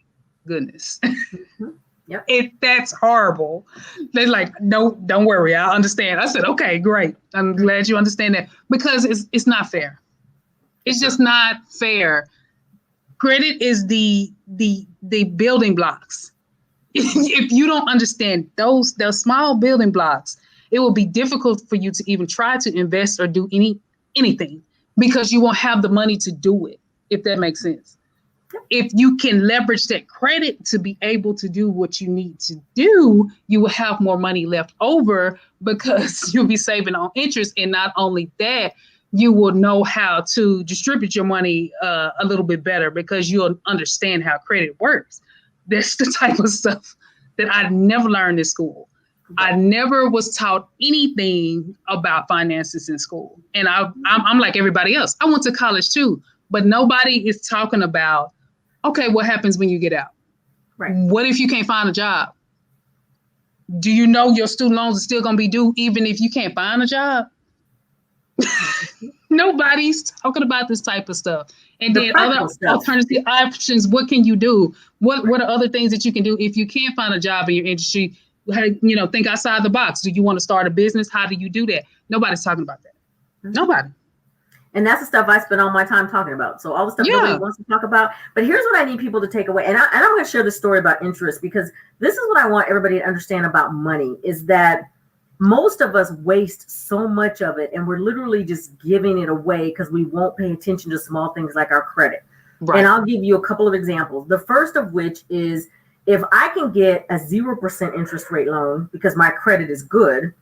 goodness. Mm-hmm. Yep. That's horrible. They're like, no, don't worry. I understand. I said, okay, great. I'm glad you understand that, because it's not fair. It's just not fair. Credit is the building blocks. If you don't understand those small building blocks, it will be difficult for you to even try to invest or do anything, because you won't have the money to do it, if that makes sense. If you can leverage that credit to be able to do what you need to do, you will have more money left over, because you'll be saving on interest. And not only that, you will know how to distribute your money a little bit better, because you'll understand how credit works. That's the type of stuff that I never learned in school. I never was taught anything about finances in school. And I'm like everybody else. I went to college too, but nobody is talking about Okay, what happens when you get out? Right. What if you can't find a job? Do you know your student loans are still going to be due even if you can't find a job? Nobody's talking about this type of stuff. And The then other practical stuff. alternative options, what can you do? What are other things that you can do if you can't find a job in your industry? Think outside the box. Do you want to start a business? How do you do that? Nobody's talking about that. Mhm. Nobody. And that's the stuff I spend all my time talking about. So all the stuff nobody wants to talk about. But here's what I need people to take away. And I'm going to share this story about interest, because this is what I want everybody to understand about money, is that most of us waste so much of it, and we're literally just giving it away because we won't pay attention to small things like our credit. Right. And I'll give you a couple of examples. The first of which is, if I can get a 0% interest rate loan because my credit is good,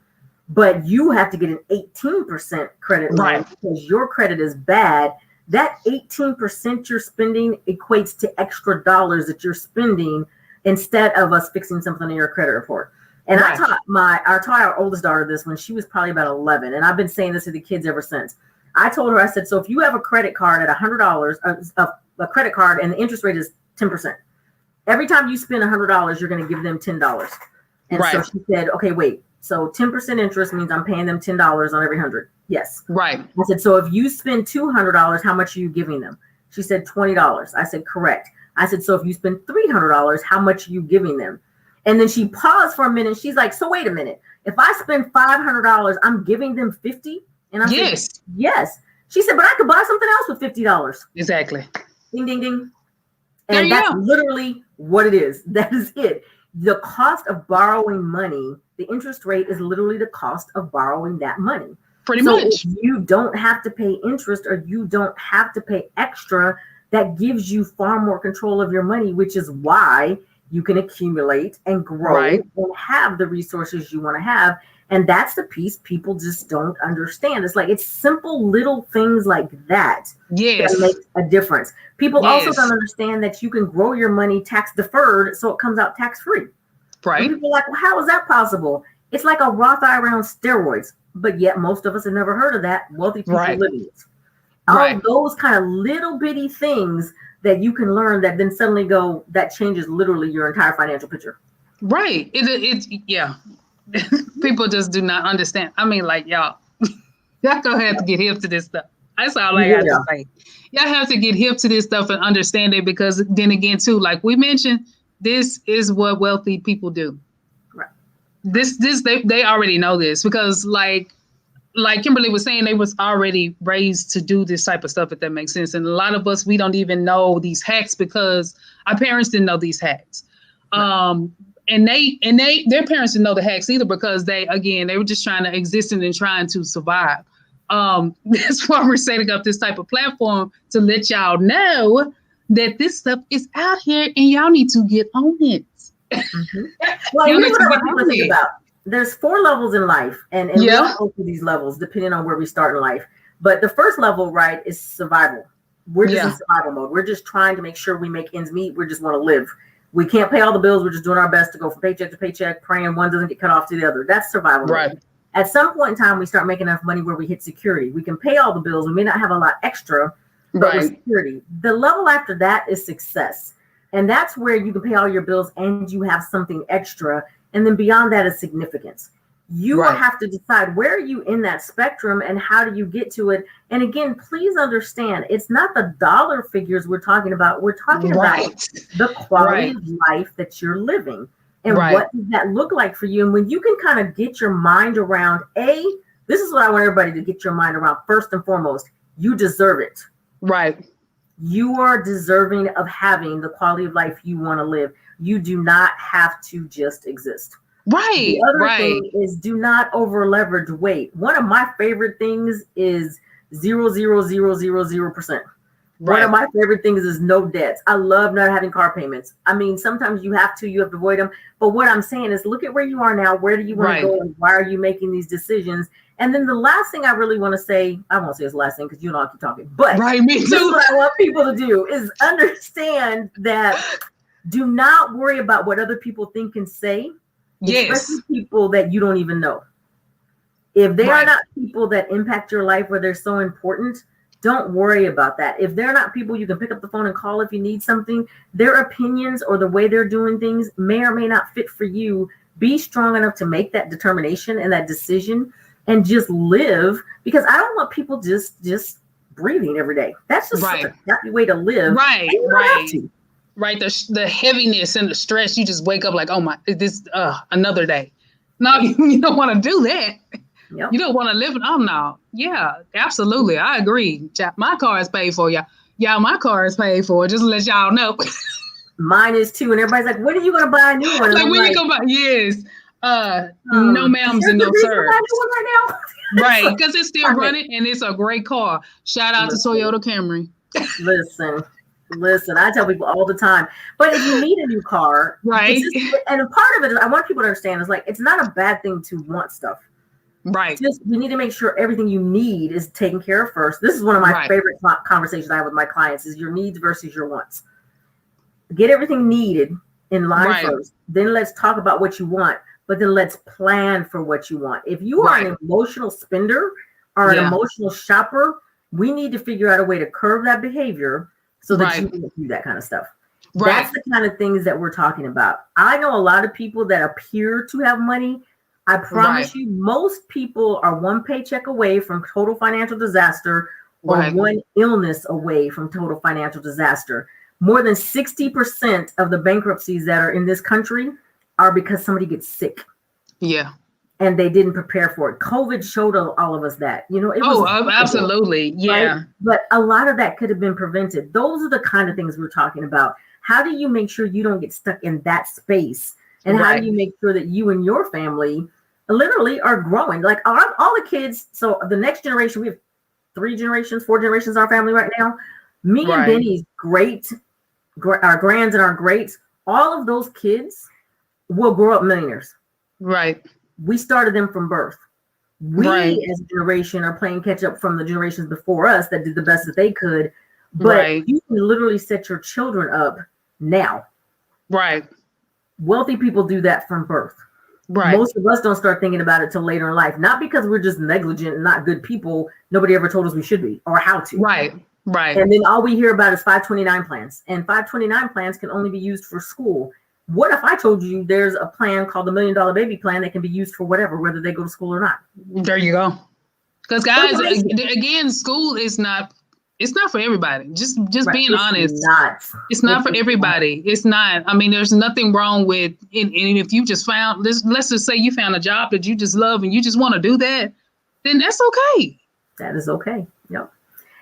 but you have to get an 18% credit loan because your credit is bad, that 18% you're spending equates to extra dollars that you're spending instead of us fixing something in your credit report. And I taught our oldest daughter this when she was probably about 11. And I've been saying this to the kids ever since. I told her, I said, so if you have a credit card at $100, a credit card, and the interest rate is 10%, every time you spend $100, you're going to give them $10. And so she said, okay, wait. So 10% interest means I'm paying them $10 on every 100. Yes. Right. I said, so if you spend $200, how much are you giving them? She said $20. I said, correct. I said, so if you spend $300, how much are you giving them? And then she paused for a minute. She's like, so wait a minute. If I spend $500, I'm giving them $50? And I said, yes. She said, but I could buy something else with $50. Exactly. Ding, ding, ding. And that's literally what it is. That is it. The cost of borrowing money, the interest rate is literally the cost of borrowing that money. Pretty much. If you don't have to pay interest, or you don't have to pay extra, that gives you far more control of your money, which is why you can accumulate and grow and have the resources you want to have. And that's the piece people just don't understand. It's like, it's simple little things like that that make a difference. People also don't understand that you can grow your money tax deferred, so it comes out tax free. Right. And people are like, well, how is that possible? It's like a Roth IRA on steroids, but yet most of us have never heard of that. Wealthy people living it. All those kind of little bitty things that you can learn that then suddenly go, that changes literally your entire financial picture. Right. It's people just do not understand. I mean, like, y'all gonna have to get hip to this stuff. That's all I got to say. Y'all have to get hip to this stuff and understand it, because then again, too, like we mentioned, this is what wealthy people do. Right. They already know this, because like Kimberly was saying, they was already raised to do this type of stuff, if that makes sense. And a lot of us, we don't even know these hacks because our parents didn't know these hacks. Right. And their parents didn't know the hacks either, because they were just trying to exist and trying to survive. That's why we're setting up this type of platform, to let y'all know that this stuff is out here and y'all need to get on it. Mm-hmm. Well, here's what I want people to think about. There's 4 levels in life, and we all go through these levels depending on where we start in life. But the first level, right, is survival. We're just in survival mode. We're just trying to make sure we make ends meet. We just want to live. We can't pay all the bills. We're just doing our best to go from paycheck to paycheck, praying one doesn't get cut off to the other. That's survival. Right. At some point in time, we start making enough money where we hit security. We can pay all the bills. We may not have a lot extra, but with security. The level after that is success. And that's where you can pay all your bills and you have something extra. And then beyond that is significance. You will have to decide, where are you in that spectrum and how do you get to it? And again, please understand, it's not the dollar figures we're talking about. We're talking about the quality of life that you're living. And what does that look like for you? And when you can kind of get your mind around, this is what I want everybody to get your mind around first and foremost. You deserve it. Right. You are deserving of having the quality of life you want to live. You do not have to just exist. Right. The other thing is, do not over leverage weight. One of my favorite things is 0.0000%. One of my favorite things is no debts. I love not having car payments. I mean, sometimes you have to avoid them. But what I'm saying is, look at where you are now. Where do you want to go? And why are you making these decisions? And then the last thing I really want to say, I won't say it's the last thing because I'll keep talking. But me too. This is what I want people to do, is understand that do not worry about what other people think and say. Especially people that you don't even know. If they are not people that impact your life where they're so important, Don't worry about that. If they're not people you can pick up the phone and call if you need something, their opinions or the way they're doing things may or may not fit for you. Be strong enough to make that determination and that decision and just live, because I don't want people just breathing every day. That's just such a crappy way to live. Right. Right. The heaviness and the stress, you just wake up like, oh my, this another day. No, you don't want to do that. Yep. You don't want to live in, oh no. Yeah, absolutely. I agree. My car is paid for, y'all. Y'all, my car is paid for, just to let y'all know. Mine is too. And everybody's like, when are you going to buy a new one? Like, when you going to buy? Yes. No ma'ams and no sirs. Right now. Right, because it's still running and it's a great car. Shout out to Toyota Camry. Listen, I tell people all the time, but if you need a new car, right. And a part of it is, I want people to understand, is like, it's not a bad thing to want stuff. Right. Just, we need to make sure everything you need is taken care of first. This is one of my favorite conversations I have with my clients, is your needs versus your wants. Get everything needed in line first. Then let's talk about what you want, but then let's plan for what you want. If you are an emotional spender or an emotional shopper, we need to figure out a way to curb that behavior so that you can do that kind of stuff. That's the kind of things that we're talking about. I know a lot of people that appear to have money. I promise you, most people are one paycheck away from total financial disaster or one illness away from total financial disaster. More than 60% of the bankruptcies that are in this country are because somebody gets sick. Yeah. And they didn't prepare for it. COVID showed all of us that, you know. Absolutely. Yeah. Right? But a lot of that could have been prevented. Those are the kind of things we're talking about. How do you make sure you don't get stuck in that space? And how do you make sure that you and your family literally are growing? Like all the kids. So the next generation, we have 4 generations in our family right now. Me and Benny's our grands and our greats, all of those kids will grow up millionaires. Right. We started them from birth. We as a generation are playing catch up from the generations before us that did the best that they could. But you can literally set your children up now. Right. Wealthy people do that from birth. Right. Most of us don't start thinking about it till later in life. Not because we're just negligent and not good people. Nobody ever told us we should be or how to. Right. Right. And then all we hear about is 529 plans. And 529 plans can only be used for school. What if I told you there's a plan called the $1 Million Baby Plan that can be used for whatever, whether they go to school or not? There you go. Because guys, again, school is not, it's not for everybody. Just being honest. It's not for everybody. It's not. I mean, there's nothing wrong with, and if you just found, let's just say you found a job that you just love and you just want to do that, then that's okay. That is okay. Yep.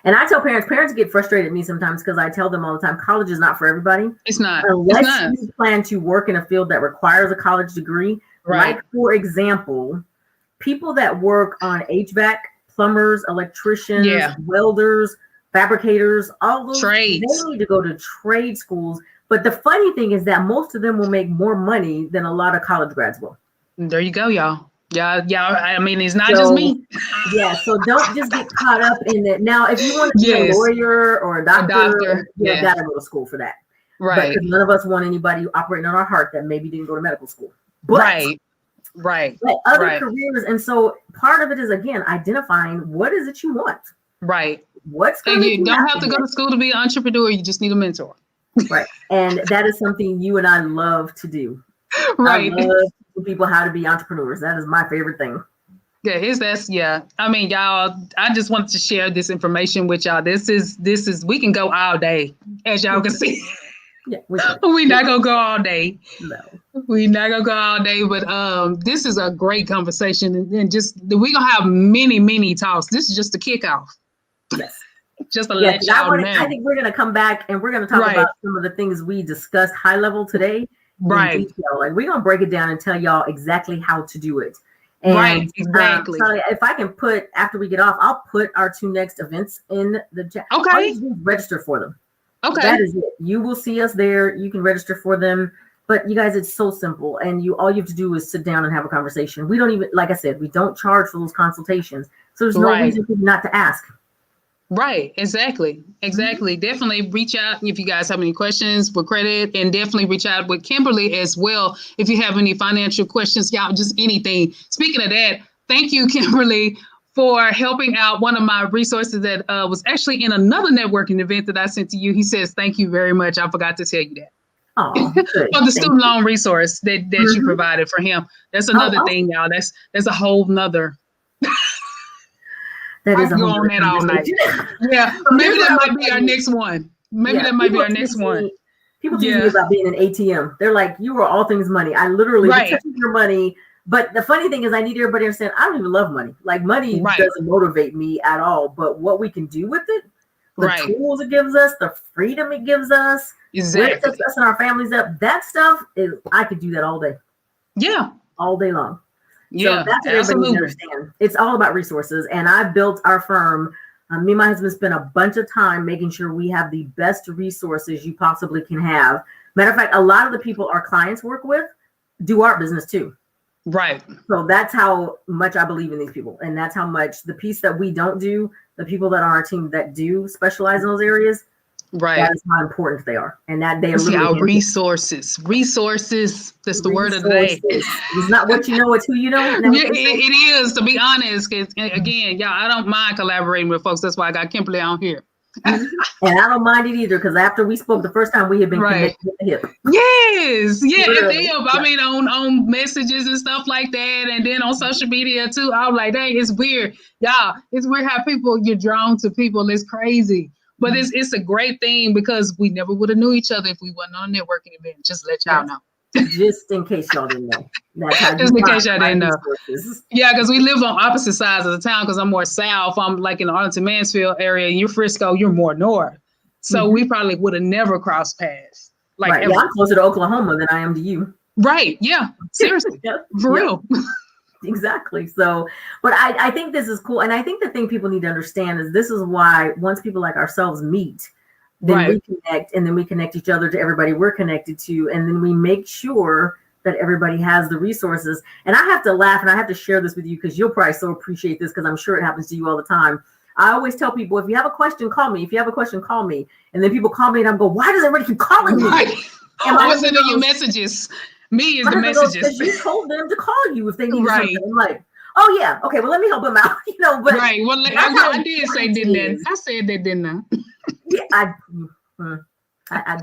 And I tell parents get frustrated at me sometimes because I tell them all the time, college is not for everybody. It's not. Unless you plan to work in a field that requires a college degree. Right. Like, for example, people that work on HVAC, plumbers, electricians, welders, fabricators, all those trades, they need to go to trade schools. But the funny thing is that most of them will make more money than a lot of college grads will. There you go, y'all. Yeah. I mean, it's not just me. Yeah. So don't just get caught up in it. Now, if you want to be a lawyer or a doctor, you gotta go to school for that. Right. Because none of us want anybody operating on our heart that maybe didn't go to medical school. But, but other careers. And so part of it is, again, identifying what is it you want. Right. What's going to, you don't have to go to school to be an entrepreneur. You just need a mentor. Right. And that is something you and I love to do. Right. I love teaching people how to be entrepreneurs. That is my favorite thing. Yeah, I mean, y'all, I just wanted to share this information with y'all. This is, we can go all day, as y'all can see. Yeah, we're not gonna go all day. No, we're not gonna go all day. But this is a great conversation, and just we're gonna have many talks. This is just the kickoff. Yes. Just to let y'all know. I think we're gonna come back and we're gonna talk about some of the things we discussed high level today. Right. Detail. Like, we're gonna break it down and tell y'all exactly how to do it. And, exactly. So if I can put, after we get off, I'll put our 2 next events in the chat. Okay. All you do is register for them. Okay. That is it. You will see us there. You can register for them. But you guys, it's so simple. And all you have to do is sit down and have a conversation. We don't even, like I said, we don't charge for those consultations. So there's no reason for you not to ask. Right. Exactly. Definitely reach out if you guys have any questions for credit, and definitely reach out with Kimberly as well if you have any financial questions, y'all, just anything. Speaking of that, thank you, Kimberly, for helping out one of my resources that was actually in another networking event that I sent to you. He says, thank you very much. I forgot to tell you that. Oh, good. For the student loan resource that you provided for him. That's another thing, y'all. That's a whole nother. That is I a go whole on that all night. Yeah, maybe that might be our next one. Maybe that might be our next one. People tease me about being an ATM. They're like, you are all things money. I literally touch your money. But the funny thing is, I need everybody to understand, I don't even love money. Like, money doesn't motivate me at all. But what we can do with it, the tools it gives us, the freedom it gives us, where it sets us and our families up, that stuff is, I could do that all day. Yeah. All day long. Yeah, so that's what everybody needs to understand. It's all about resources. And I built our firm. Me and my husband spent a bunch of time making sure we have the best resources you possibly can have. Matter of fact, a lot of the people our clients work with do art business too. Right. So that's how much I believe in these people. And that's how much the piece that we don't do, the people that are on our team that do specialize in those areas, that is how important they are. And that they are our resources. That's the word of the day. It's not what you know, it's who you know. It is, to be honest. Again, y'all, I don't mind collaborating with folks. That's why I got Kimberly on here. And I don't mind it either, because after we spoke the first time, we had been connected at the hip. Yes, yeah, at the hip. I mean, on messages and stuff like that, and then on social media too. I was like, dang, it's weird, y'all. It's weird how you're drawn to people. It's crazy, but it's a great thing, because we never would have knew each other if we wasn't on a networking event. Just let y'all know. Just in case y'all didn't know. Just in case y'all didn't know. Yeah, because we live on opposite sides of the town, because I'm more south. I'm like in the Arlington Mansfield area, and you're Frisco, you're more north. So we probably would have never crossed paths. Like, yeah, I'm closer to Oklahoma than I am to you. Right. Yeah. Seriously. For real. Exactly. So, but I think this is cool. And I think the thing people need to understand is this is why once people like ourselves meet, then we connect, and then we connect each other to everybody we're connected to. And then we make sure that everybody has the resources. And I have to laugh, and I have to share this with you, because you'll probably so appreciate this, because I'm sure it happens to you all the time. I always tell people, if you have a question, call me. If you have a question, call me. And then people call me, and I'm go, why does everybody keep calling me? I was sending you messages. Me is the messages. You told them to call you if they need something. I'm like, oh yeah, okay, well, let me help them out. But well, I did say didn't I? I said that, didn't I? Yeah, I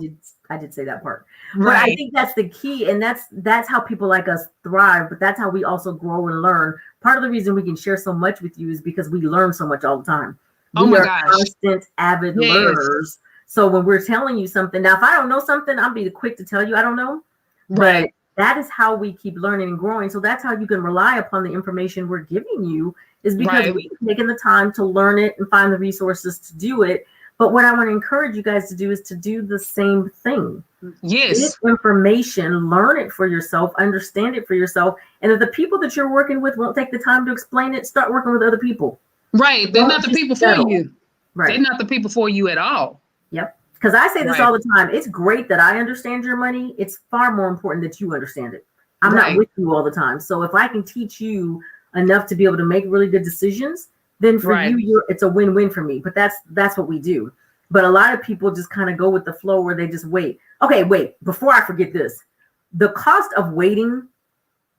did say that part. But I think that's the key, and that's how people like us thrive. But that's how we also grow and learn. Part of the reason we can share so much with you is because we learn so much all the time. We are constant, avid learners. So when we're telling you something, now if I don't know something, I'll be quick to tell you I don't know. But that is how we keep learning and growing. So that's how you can rely upon the information we're giving you, is because we've taken the time to learn it and find the resources to do it. But what I want to encourage you guys to do is to do the same thing. Yes. Get information, learn it for yourself, understand it for yourself. And if the people that you're working with won't take the time to explain it, start working with other people. Right. They're not the people for you. Right. They're not the people for you at all. Yep. Because I say this all the time. It's great that I understand your money. It's far more important that you understand it. I'm not with you all the time. So if I can teach you enough to be able to make really good decisions, then for you, it's a win-win for me. But that's what we do. But a lot of people just kind of go with the flow, where they just wait. Okay, wait. Before I forget this, the cost of waiting,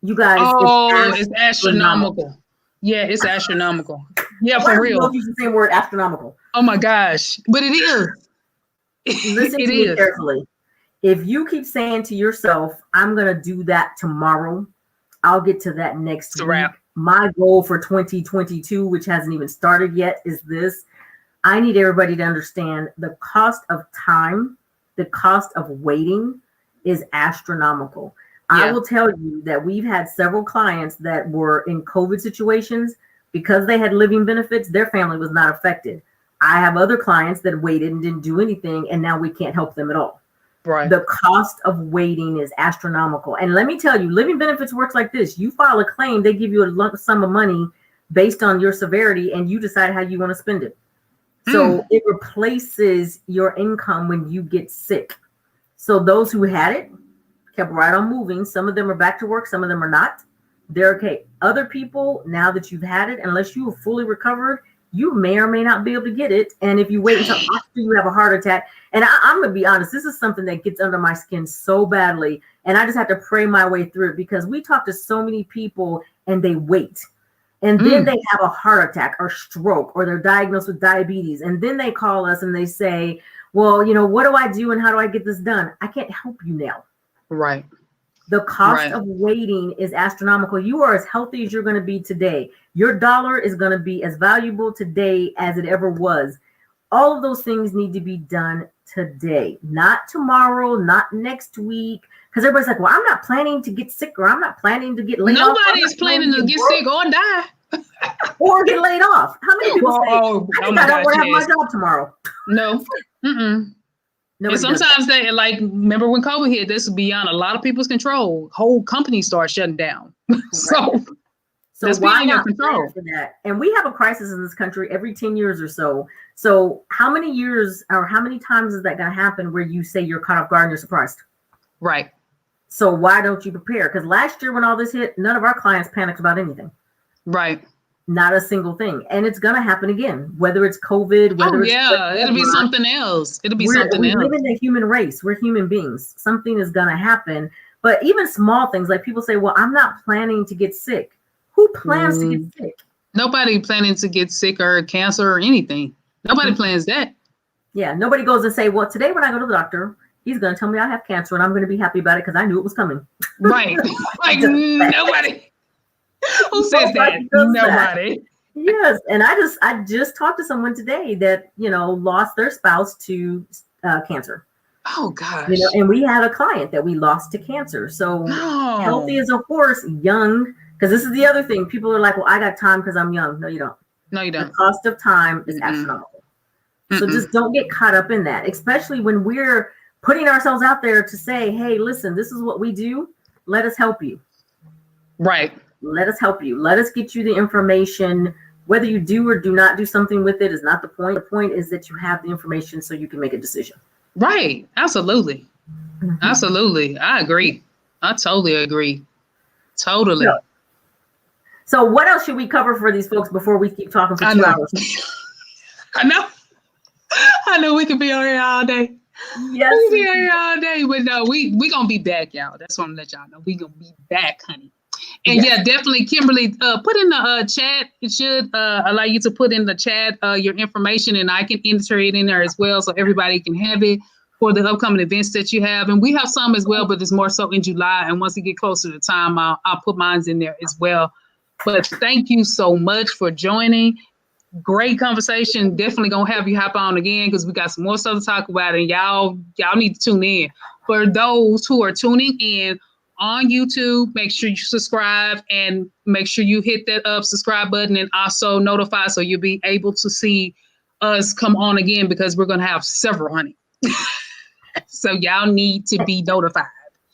you guys, it's astronomical. Yeah, it's astronomical. Yeah, for real. Don't use the same word, astronomical. Oh my gosh, but it is. Listen to me carefully. If you keep saying to yourself, "I'm gonna do that tomorrow," I'll get to that next week. My goal for 2022, which hasn't even started yet, is this. I need everybody to understand the cost of time, the cost of waiting is astronomical. Yeah. I will tell you that we've had several clients that were in COVID situations because they had living benefits. Their family was not affected. I have other clients that waited and didn't do anything, and now we can't help them at all. Right. The cost of waiting is astronomical. And let me tell you, living benefits works like this. You file a claim, they give you a lump sum of money based on your severity, and you decide how you want to spend it. So it replaces your income when you get sick. So those who had it kept right on moving. Some of them are back to work. Some of them are not. They're okay. Other people, now that you've had it, unless you are fully recovered, you may or may not be able to get it. And if you wait until after you have a heart attack, and I'm going to be honest, this is something that gets under my skin so badly. And I just have to pray my way through it, because we talk to so many people and they wait. And then they have a heart attack or stroke, or they're diagnosed with diabetes. And then they call us and they say, well, what do I do and how do I get this done? I can't help you now. Right. The cost of waiting is astronomical. You are as healthy as you're going to be today. Your dollar is going to be as valuable today as it ever was. All of those things need to be done today, not tomorrow, not next week. Because everybody's like, well, I'm not planning to get sick, or I'm not planning to get laid off. Nobody's planning to get sick or die. Or get laid off. How many people say, I don't want to have my job tomorrow? No. And sometimes they, like, remember when COVID hit, this is beyond a lot of people's control. Whole companies start shutting down. So that's beyond your control. For that? And we have a crisis in this country every 10 years or so. So how many years or how many times is that going to happen where you say you're caught off guard and you're surprised? Right. So why don't you prepare? Because last year when all this hit, none of our clients panicked about anything. Right. Not a single thing. And it's going to happen again, whether it's COVID, whether it'll be something else. It'll be something else. We live in the human race. We're human beings. Something is going to happen. But even small things, like people say, well, I'm not planning to get sick. Who plans to get sick? Nobody planning to get sick or cancer or anything. Nobody plans that. Yeah. Nobody goes and say, well, today when I go to the doctor, he's going to tell me I have cancer and I'm going to be happy about it because I knew it was coming. Right. Like nobody. Who says that? Nobody. Yes. And I just talked to someone today that, lost their spouse to cancer. Oh gosh. And we had a client that we lost to cancer. So healthy as a horse, young, because this is the other thing. People are like, well, I got time because I'm young. No, you don't. No, you don't. The cost of time is astronomical. So just don't get caught up in that, especially when we're putting ourselves out there to say, hey, listen, this is what we do. Let us help you. Right. Let us help you. Let us get you the information. Whether you do or do not do something with it is not the point. The point is that you have the information so you can make a decision. Right. Absolutely. Absolutely. I agree. I totally agree. Totally. So what else should we cover for these folks before we keep talking for 2 hours? I know we could be on here all day. Yes. We could be on here all day. But no, we going to be back, y'all. That's what I'm going to let y'all know. We going to be back, honey. And definitely, Kimberly, put in the chat. It should allow you to put in the chat your information, and I can enter it in there as well so everybody can have it for the upcoming events that you have. And we have some as well, but it's more so in July. And once we get closer to time, I'll put mine in there as well. But thank you so much for joining. Great conversation. Definitely going to have you hop on again because we got some more stuff to talk about, and y'all need to tune in. For those who are tuning in on YouTube, make sure you subscribe and make sure you hit that subscribe button and also notify so you'll be able to see us come on again because we're going to have several, honey. So y'all need to be notified.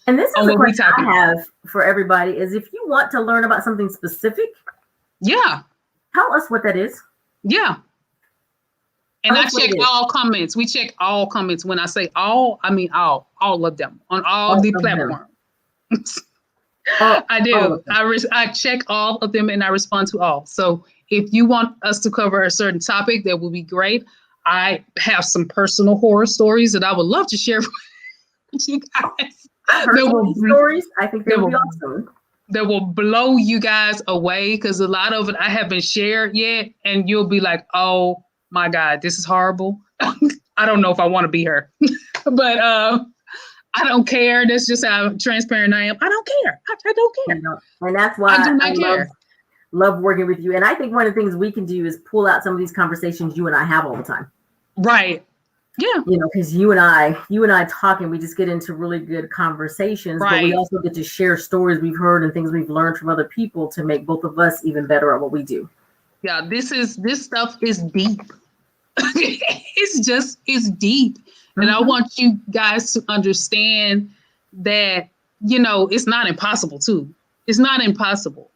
And this is a question I have for everybody is if you want to learn about something specific, tell us what that is. Yeah. And I check all comments. We check all comments. When I say all, I mean all of them on all the platforms. I do. I check all of them and I respond to all. So if you want us to cover a certain topic, that will be great. I have some personal horror stories that I would love to share with you guys. Personal stories? I think they will be awesome. That will blow you guys away because a lot of it I haven't shared yet. And you'll be like, oh my God, this is horrible. I don't know if I want to be her. But I don't care. That's just how transparent I am. I don't care. I don't care. And that's why I love working with you. And I think one of the things we can do is pull out some of these conversations you and I have all the time. Right. Yeah. Because you and I talk and we just get into really good conversations. Right. But we also get to share stories we've heard and things we've learned from other people to make both of us even better at what we do. Yeah, this stuff is deep. It's deep. And I want you guys to understand that, it's not impossible too. It's not impossible.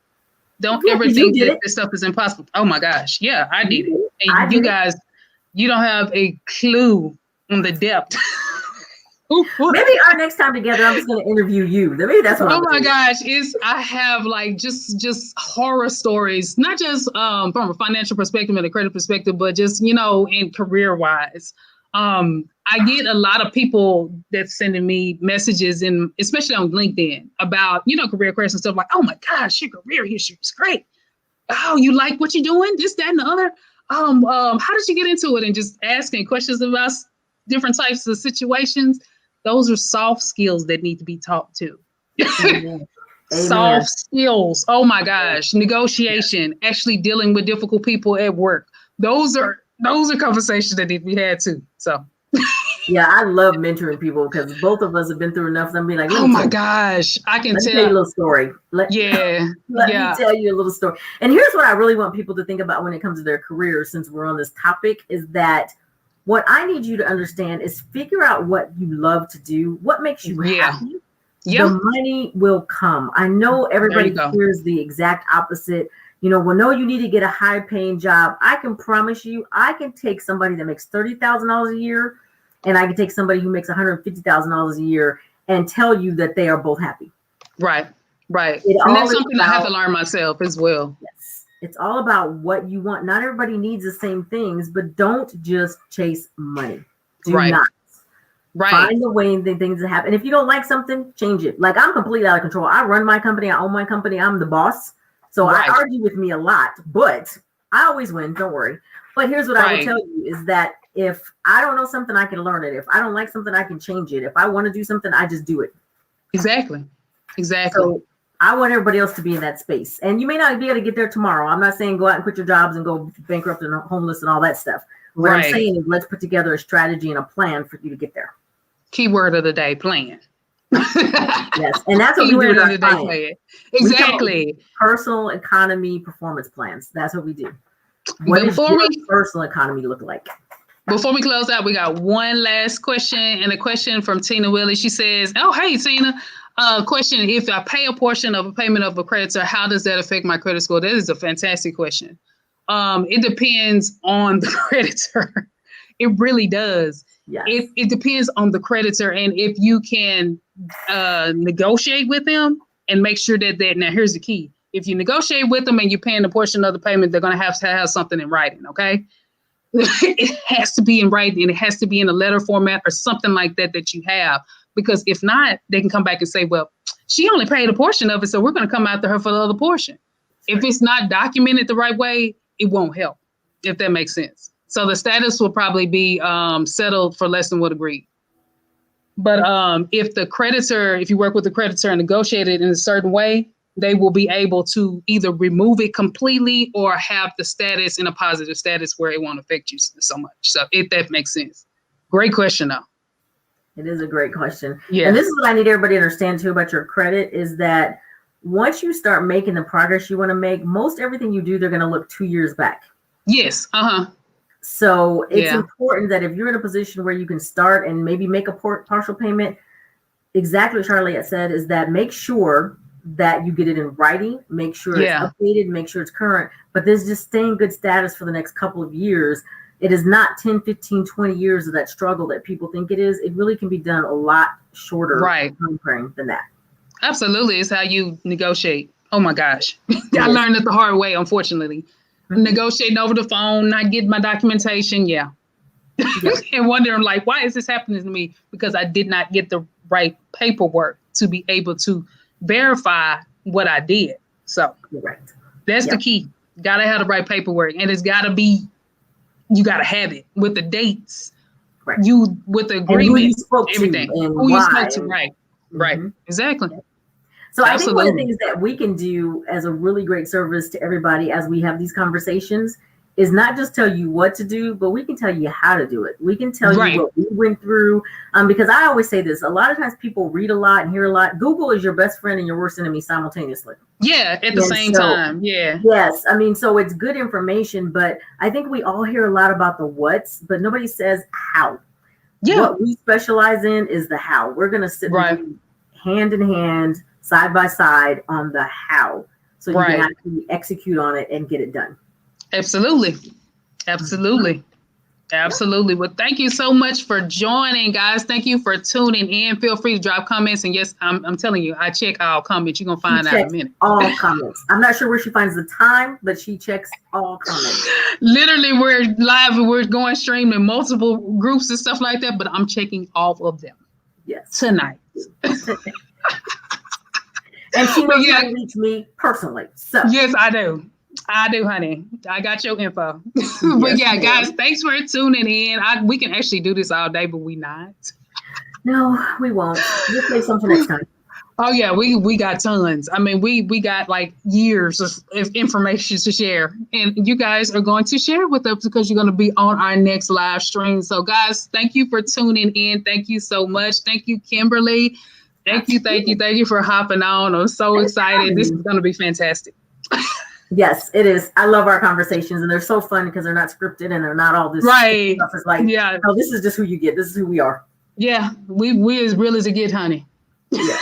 Don't ever think that this stuff is impossible. Oh my gosh. Yeah, I did it. And you guys, you don't have a clue on the depth. Maybe our next time together, I'm just going to interview you. Maybe that's what. Oh my gosh, I have like just horror stories, not just from a financial perspective and a credit perspective, but just in career wise. I get a lot of people that's sending me messages, and especially on LinkedIn about career questions and stuff like, oh my gosh, your career history is great. oh, you like what you're doing? This, that, and the other. How did you get into it? And just asking questions about different types of situations. Those are soft skills that need to be taught too. Amen. Amen. Soft skills. Oh my gosh. Negotiation, actually dealing with difficult people at work. Those are conversations that need to be had too. So Yeah, I love mentoring people because both of us have been through enough. I'm being like, oh my gosh. I can let me tell you a tell. little story. Yeah. Let Yeah. me tell you a little story. And here's what I really want people to think about when it comes to their careers, since we're on this topic, is that what I need you to understand is figure out what you love to do, what makes you happy. Yeah. The money will come. I know everybody hears the exact opposite. Well, no, you need to get a high paying job. I can promise you, I can take somebody that makes $30,000 a year and I can take somebody who makes $150,000 a year and tell you that they are both happy. Right. And that's something I have to learn myself as well. Yes. It's all about what you want. Not everybody needs the same things, but don't just chase money. Do not. Right. Find a way the things that happen. And if you don't like something, change it. Like, I'm completely out of control. I run my company. I own my company. I'm the boss. So I argue with me a lot, but I always win. Don't worry. But here's what I will tell you is that if I don't know something, I can learn it. If I don't like something, I can change it. If I want to do something, I just do it. Exactly. So I want everybody else to be in that space. And you may not be able to get there tomorrow. I'm not saying go out and quit your jobs and go bankrupt and homeless and all that stuff. What I'm saying is let's put together a strategy and a plan for you to get there. Keyword of the day, plan. Yes, and that's what we do with our clients. Exactly. Personal economy performance plans. That's what we do. What does your personal economy look like? Before we close out, we got one last question, and a question from Tina Willie. She says, "Oh, hey, Tina. Question: if I pay a portion of a payment of a creditor, how does that affect my credit score?" That is a fantastic question. It depends on the creditor. It really does. Yes. It depends on the creditor, and if you can negotiate with them and make sure that now here's the key. If you negotiate with them and you're paying a portion of the payment, they're going to have something in writing, okay? It has to be in writing, and it has to be in a letter format or something like that you have, because if not, they can come back and say, well, she only paid a portion of it, so we're going to come after her for the other portion. If it's not documented the right way, it won't help, if that makes sense. So the status will probably be settled for less than what agreed. But if you work with the creditor and negotiate it in a certain way, they will be able to either remove it completely or have the status in a positive status where it won't affect you so much. So if that makes sense. Great question, though. It is a great question. Yeah. And this is what I need everybody to understand, too, about your credit is that once you start making the progress you want to make, most everything you do, they're going to look 2 years back. Yes. So it's important that if you're in a position where you can start and maybe make a partial payment, exactly what Charlotte said is that make sure that you get it in writing, make sure it's updated, make sure it's current, but there's just stay in good status for the next couple of years. It is not 10, 15, 20 years of that struggle that people think it is. It really can be done a lot shorter time frame than that. Absolutely. It's how you negotiate. Oh my gosh. I learned it the hard way, unfortunately. Negotiating over the phone, not getting my documentation. Yeah. And wondering, like, why is this happening to me? Because I did not get the right paperwork to be able to verify what I did. So that's the key. Got to have the right paperwork. And it's got to be, you got to have it with the dates, with the agreement, and who you spoke everything. To and who why. You spoke to, right. Exactly. So I think one of the things that we can do as a really great service to everybody as we have these conversations is not just tell you what to do, but we can tell you how to do it. We can tell you what we went through. Because I always say this, a lot of times people read a lot and hear a lot. Google is your best friend and your worst enemy simultaneously. Yeah, at the same time. Yeah. Yes. I mean, so it's good information, but I think we all hear a lot about the what's, but nobody says how. Yeah. What we specialize in is the how. We're going to sit hand in hand, side by side on the how. So you can actually execute on it and get it done. Absolutely. Well, thank you so much for joining, guys. Thank you for tuning in. Feel free to drop comments. And yes, I'm telling you, I check all comments. You're going to find out in a minute. All comments. I'm not sure where she finds the time, but she checks all comments. Literally, we're live and we're going stream in multiple groups and stuff like that, but I'm checking all of them. Yes. Tonight. And she knows how to reach me personally. So yes, I do. I do, honey. I got your info. Yes, But yeah, ma'am. guys, thanks for tuning in. We can actually do this all day, but we not. No, we won't. We'll save some for next time. Oh yeah, we got tons. I mean, we got like years of information to share, and you guys are going to share with us because you're going to be on our next live stream. So, guys, thank you for tuning in. Thank you so much. Thank you, Kimberly. Thank you for hopping on. I'm so Thanks for excited. having This me. is going to be fantastic. Yes, it is. I love our conversations, and they're so fun because they're not scripted and they're not all this Right? stuff. It's like, Yeah, no, this is just who you get. This is who we are. yeah. We as real as it get, honey. Yeah.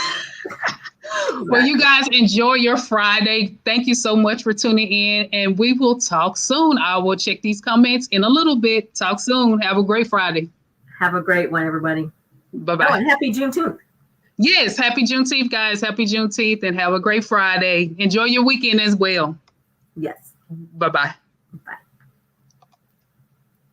Well, you guys enjoy your Friday. Thank you so much for tuning in, and we will talk soon. I will check these comments in a little bit. Talk soon. Have a great Friday. Have a great one, everybody. Bye-bye. Oh, and happy Juneteenth. Yes, happy Juneteenth, guys. Happy Juneteenth, and have a great Friday. Enjoy your weekend as well. Yes. Bye-bye. Bye.